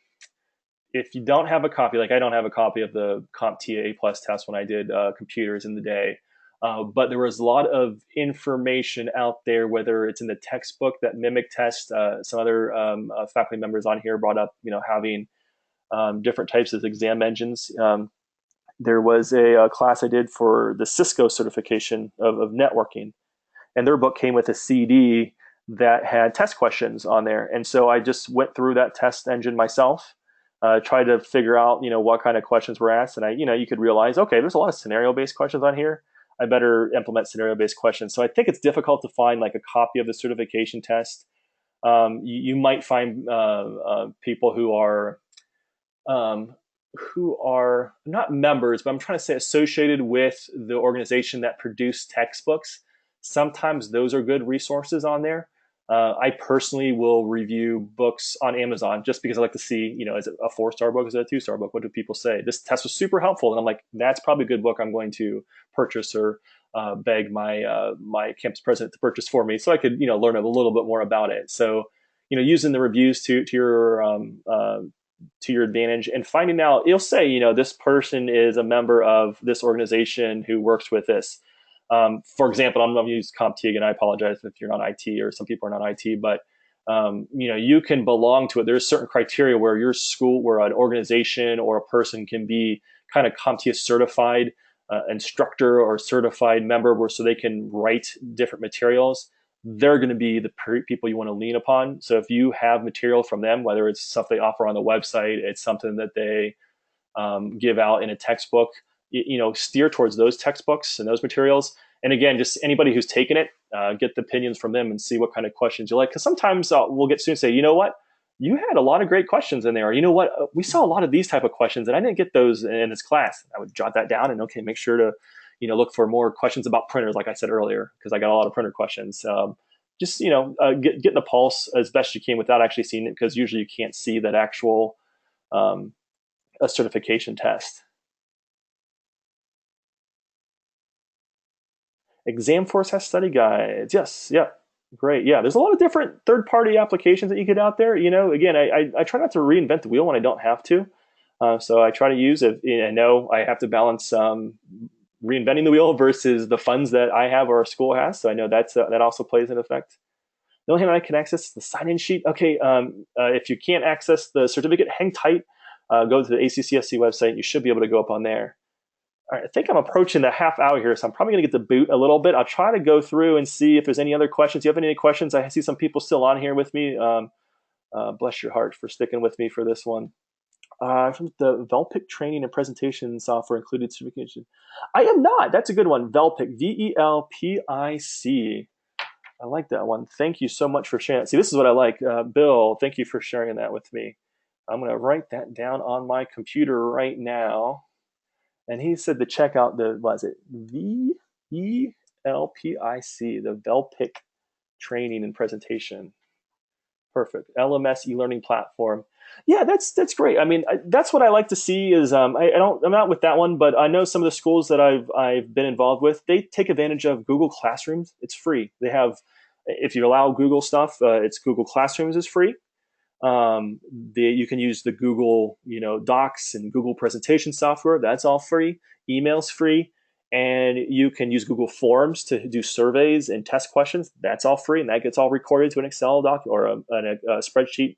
if you don't have a copy, like I don't have a copy of the CompTIA A plus test when I did computers in the day, but there was a lot of information out there, whether it's in the textbook that mimic test. Some other faculty members on here brought up, having different types of exam engines. There was a class I did for the Cisco certification of networking, and their book came with a CD that had test questions on there. And so I just went through that test engine myself, tried to figure out, what kind of questions were asked. And you could realize, okay, there's a lot of scenario-based questions on here. I better implement scenario-based questions. So I think it's difficult to find like a copy of the certification test. You might find people um, who are not members, but I'm trying to say associated with the organization that produced textbooks. Sometimes those are good resources on there. I personally will review books on Amazon just because I like to see, is it a 4-star book? Is it a 2-star book? What do people say? This test was super helpful. And I'm like, that's probably a good book I'm going to purchase, or beg my campus president to purchase for me, so I could, learn a little bit more about it. So, using the reviews to your advantage, and finding out, you'll say, this person is a member of this organization who works with this. For example, I'm going to use CompTIA again. I apologize if you're not IT, or some people are not IT, but you can belong to it. There's certain criteria where your school, where an organization or a person can be kind of CompTIA certified instructor or certified member, where so they can write different materials. They're going to be the people you want to lean upon. So if you have material from them, whether it's stuff they offer on the website, it's something that they give out in a textbook, steer towards those textbooks and those materials. And again, just anybody who's taken it, get the opinions from them and see what kind of questions you like. Because sometimes we'll get students say, you know what, you had a lot of great questions in there. Or, you know what, we saw a lot of these type of questions, and I didn't get those in this class. I would jot that down and, okay, make sure to, look for more questions about printers, like I said earlier, because I got a lot of printer questions. Just, get the pulse as best you can without actually seeing it, because usually you can't see that actual a certification test. Exam Force has study guides. Yes, yeah. Great. Yeah, there's a lot of different third-party applications that you get out there. Again, I try not to reinvent the wheel when I don't have to. So I try to use it. I know I have to balance reinventing the wheel versus the funds that I have or our school has. So I know that also plays an effect. The only thing I can access is the sign-in sheet. Okay, if you can't access the certificate, hang tight. Go to the ACCSC website. You should be able to go up on there. All right, I think I'm approaching the half hour here, so I'm probably going to get the boot a little bit. I'll try to go through and see if there's any other questions. Do you have any questions? I see some people still on here with me. Bless your heart for sticking with me for this one. From the Velpic training and presentation software included certification. I am not. That's a good one. Velpic, VELPIC. I like that one. Thank you so much for sharing it. See, this is what I like. Bill, thank you for sharing that with me. I'm going to write that down on my computer right now. And he said to check out was it VELPIC, the Velpic training and presentation. Perfect. LMS e-learning platform. Yeah, that's great. I mean, that's what I like to see. Is I'm not with that one, but I know some of the schools that I've been involved with. They take advantage of Google Classrooms. It's free. They have, if you allow Google stuff, it's Google Classrooms is free. You can use the Google, Docs and Google presentation software. That's all free. Email's free, and you can use Google Forms to do surveys and test questions. That's all free, and that gets all recorded to an Excel doc or a spreadsheet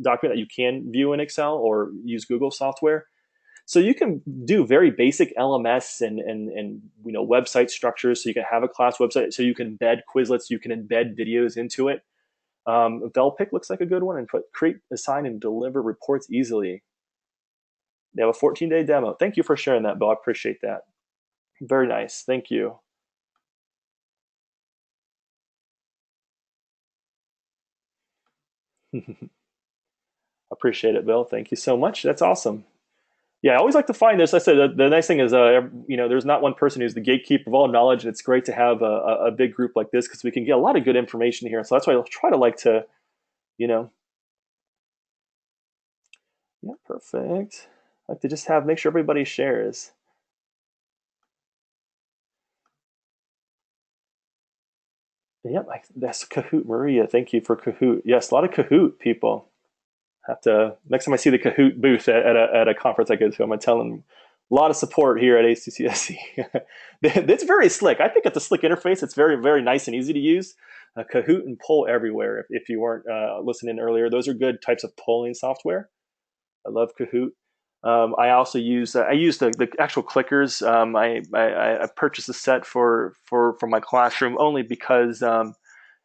document that you can view in Excel or use Google software. So you can do very basic LMS and website structures. So you can have a class website. So you can embed Quizlets. You can embed videos into it. Velpic looks like a good one, and create, assign, and deliver reports easily. They have a 14-day demo. Thank you for sharing that, Bill. I appreciate that. Very nice. Thank you. Appreciate it, Bill. Thank you so much. That's awesome. Yeah, I always like to find this. I said the nice thing is, there's not one person who's the gatekeeper of all knowledge, and it's great to have a big group like this because we can get a lot of good information here. So that's why I try to like to, you know, yeah, perfect. I like to just make sure everybody shares. Yep, that's Kahoot. Maria, thank you for Kahoot. Yes, a lot of Kahoot people. Have to next time I see the Kahoot booth at a conference I go to, I'm gonna tell them a lot of support here at ACCSC. It's very slick. I think it's a slick interface. It's very very nice and easy to use. Kahoot and Poll Everywhere. If you weren't listening earlier, those are good types of polling software. I love Kahoot. I also use the actual clickers. I purchased a set for my classroom only because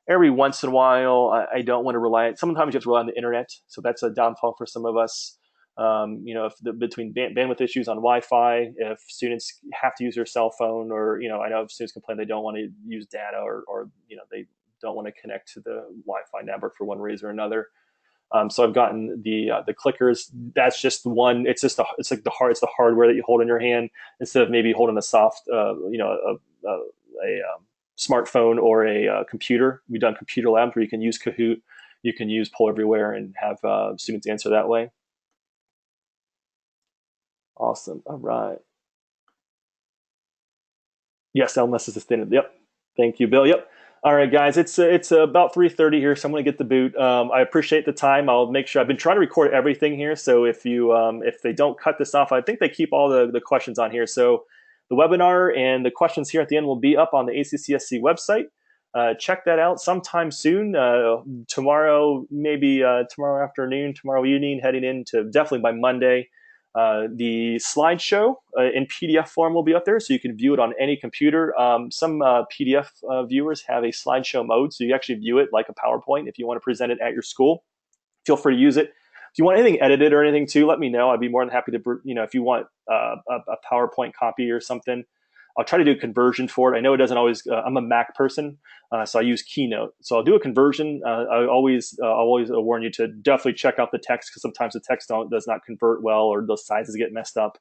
every once in a while, I don't want to rely. Sometimes you have to rely on the internet, so that's a downfall for some of us. If between bandwidth issues on Wi-Fi, if students have to use their cell phone, or I know students complain they don't want to use data, or they don't want to connect to the Wi-Fi network for one reason or another. So I've gotten the clickers. That's just one. It's like it's the hardware that you hold in your hand instead of maybe holding a soft, a smartphone or a computer. We've done computer labs where you can use Kahoot, you can use Poll Everywhere, and have students answer that way. Awesome. All right. Yes, LMS is the standard. Yep. Thank you, Bill. Yep. All right, guys. It's about 3:30 here, so I'm going to get the boot. I appreciate the time. I'll make sure I've been trying to record everything here. So if they don't cut this off, I think they keep all the questions on here. So the webinar and the questions here at the end will be up on the ACCSC website. Check that out sometime soon. Tomorrow, maybe tomorrow afternoon, tomorrow evening, heading into definitely by Monday. The slideshow in PDF form will be up there, so you can view it on any computer. Some PDF viewers have a slideshow mode, so you actually view it like a PowerPoint if you want to present it at your school. Feel free to use it. If you want anything edited or anything too, let me know. I'd be more than happy to, if you want a PowerPoint copy or something. I'll try to do a conversion for it. I know it doesn't always. I'm a Mac person, so I use Keynote. So I'll do a conversion. I'll always warn you to definitely check out the text because sometimes the text does not convert well or the sizes get messed up.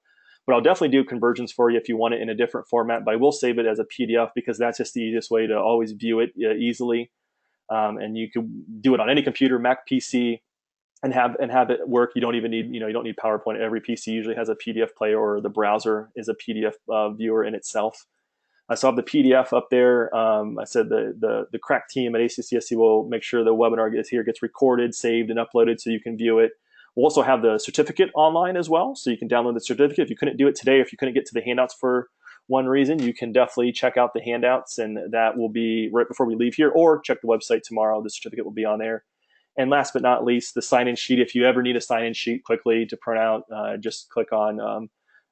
But I'll definitely do conversions for you if you want it in a different format. But I will save it as a PDF because that's just the easiest way to always view it easily. And you can do it on any computer, Mac, PC, and have it work. You don't even need you don't need PowerPoint. Every PC usually has a PDF player, or the browser is a PDF viewer in itself. I still have the PDF up there. I said the crack team at ACCSC will make sure the webinar gets recorded, saved, and uploaded so you can view it. We'll also have the certificate online as well, so you can download the certificate. If you couldn't do it today, if you couldn't get to the handouts for one reason, you can definitely check out the handouts, and that will be right before we leave here, or check the website tomorrow. The certificate will be on there. And last but not least, the sign-in sheet. If you ever need a sign-in sheet quickly to print out, just click on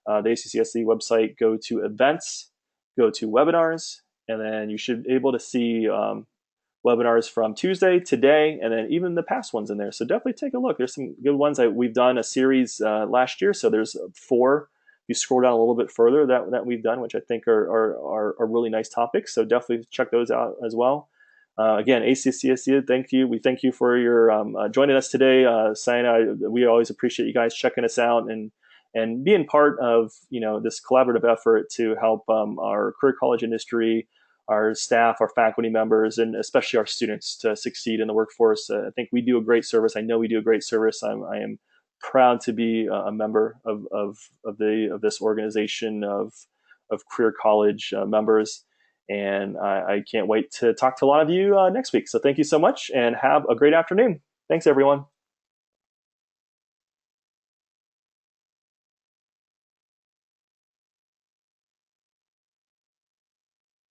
the ACCSC website, go to events, go to webinars, and then you should be able to see webinars from Tuesday, today, and then even the past ones in there. So definitely take a look. There's some good ones. We've done a series last year, so there's 4. You scroll down a little bit further that we've done, which I think are really nice topics. So definitely check those out as well. Again, ACCSC, thank you. We thank you for your joining us today. Sienna, we always appreciate you guys checking us out and being part of this collaborative effort to help our career college industry, our staff, our faculty members, and especially our students to succeed in the workforce. I think we do a great service. I know we do a great service. I am proud to be a member of this organization of career college members. And I can't wait to talk to a lot of you next week. So thank you so much and have a great afternoon. Thanks, everyone.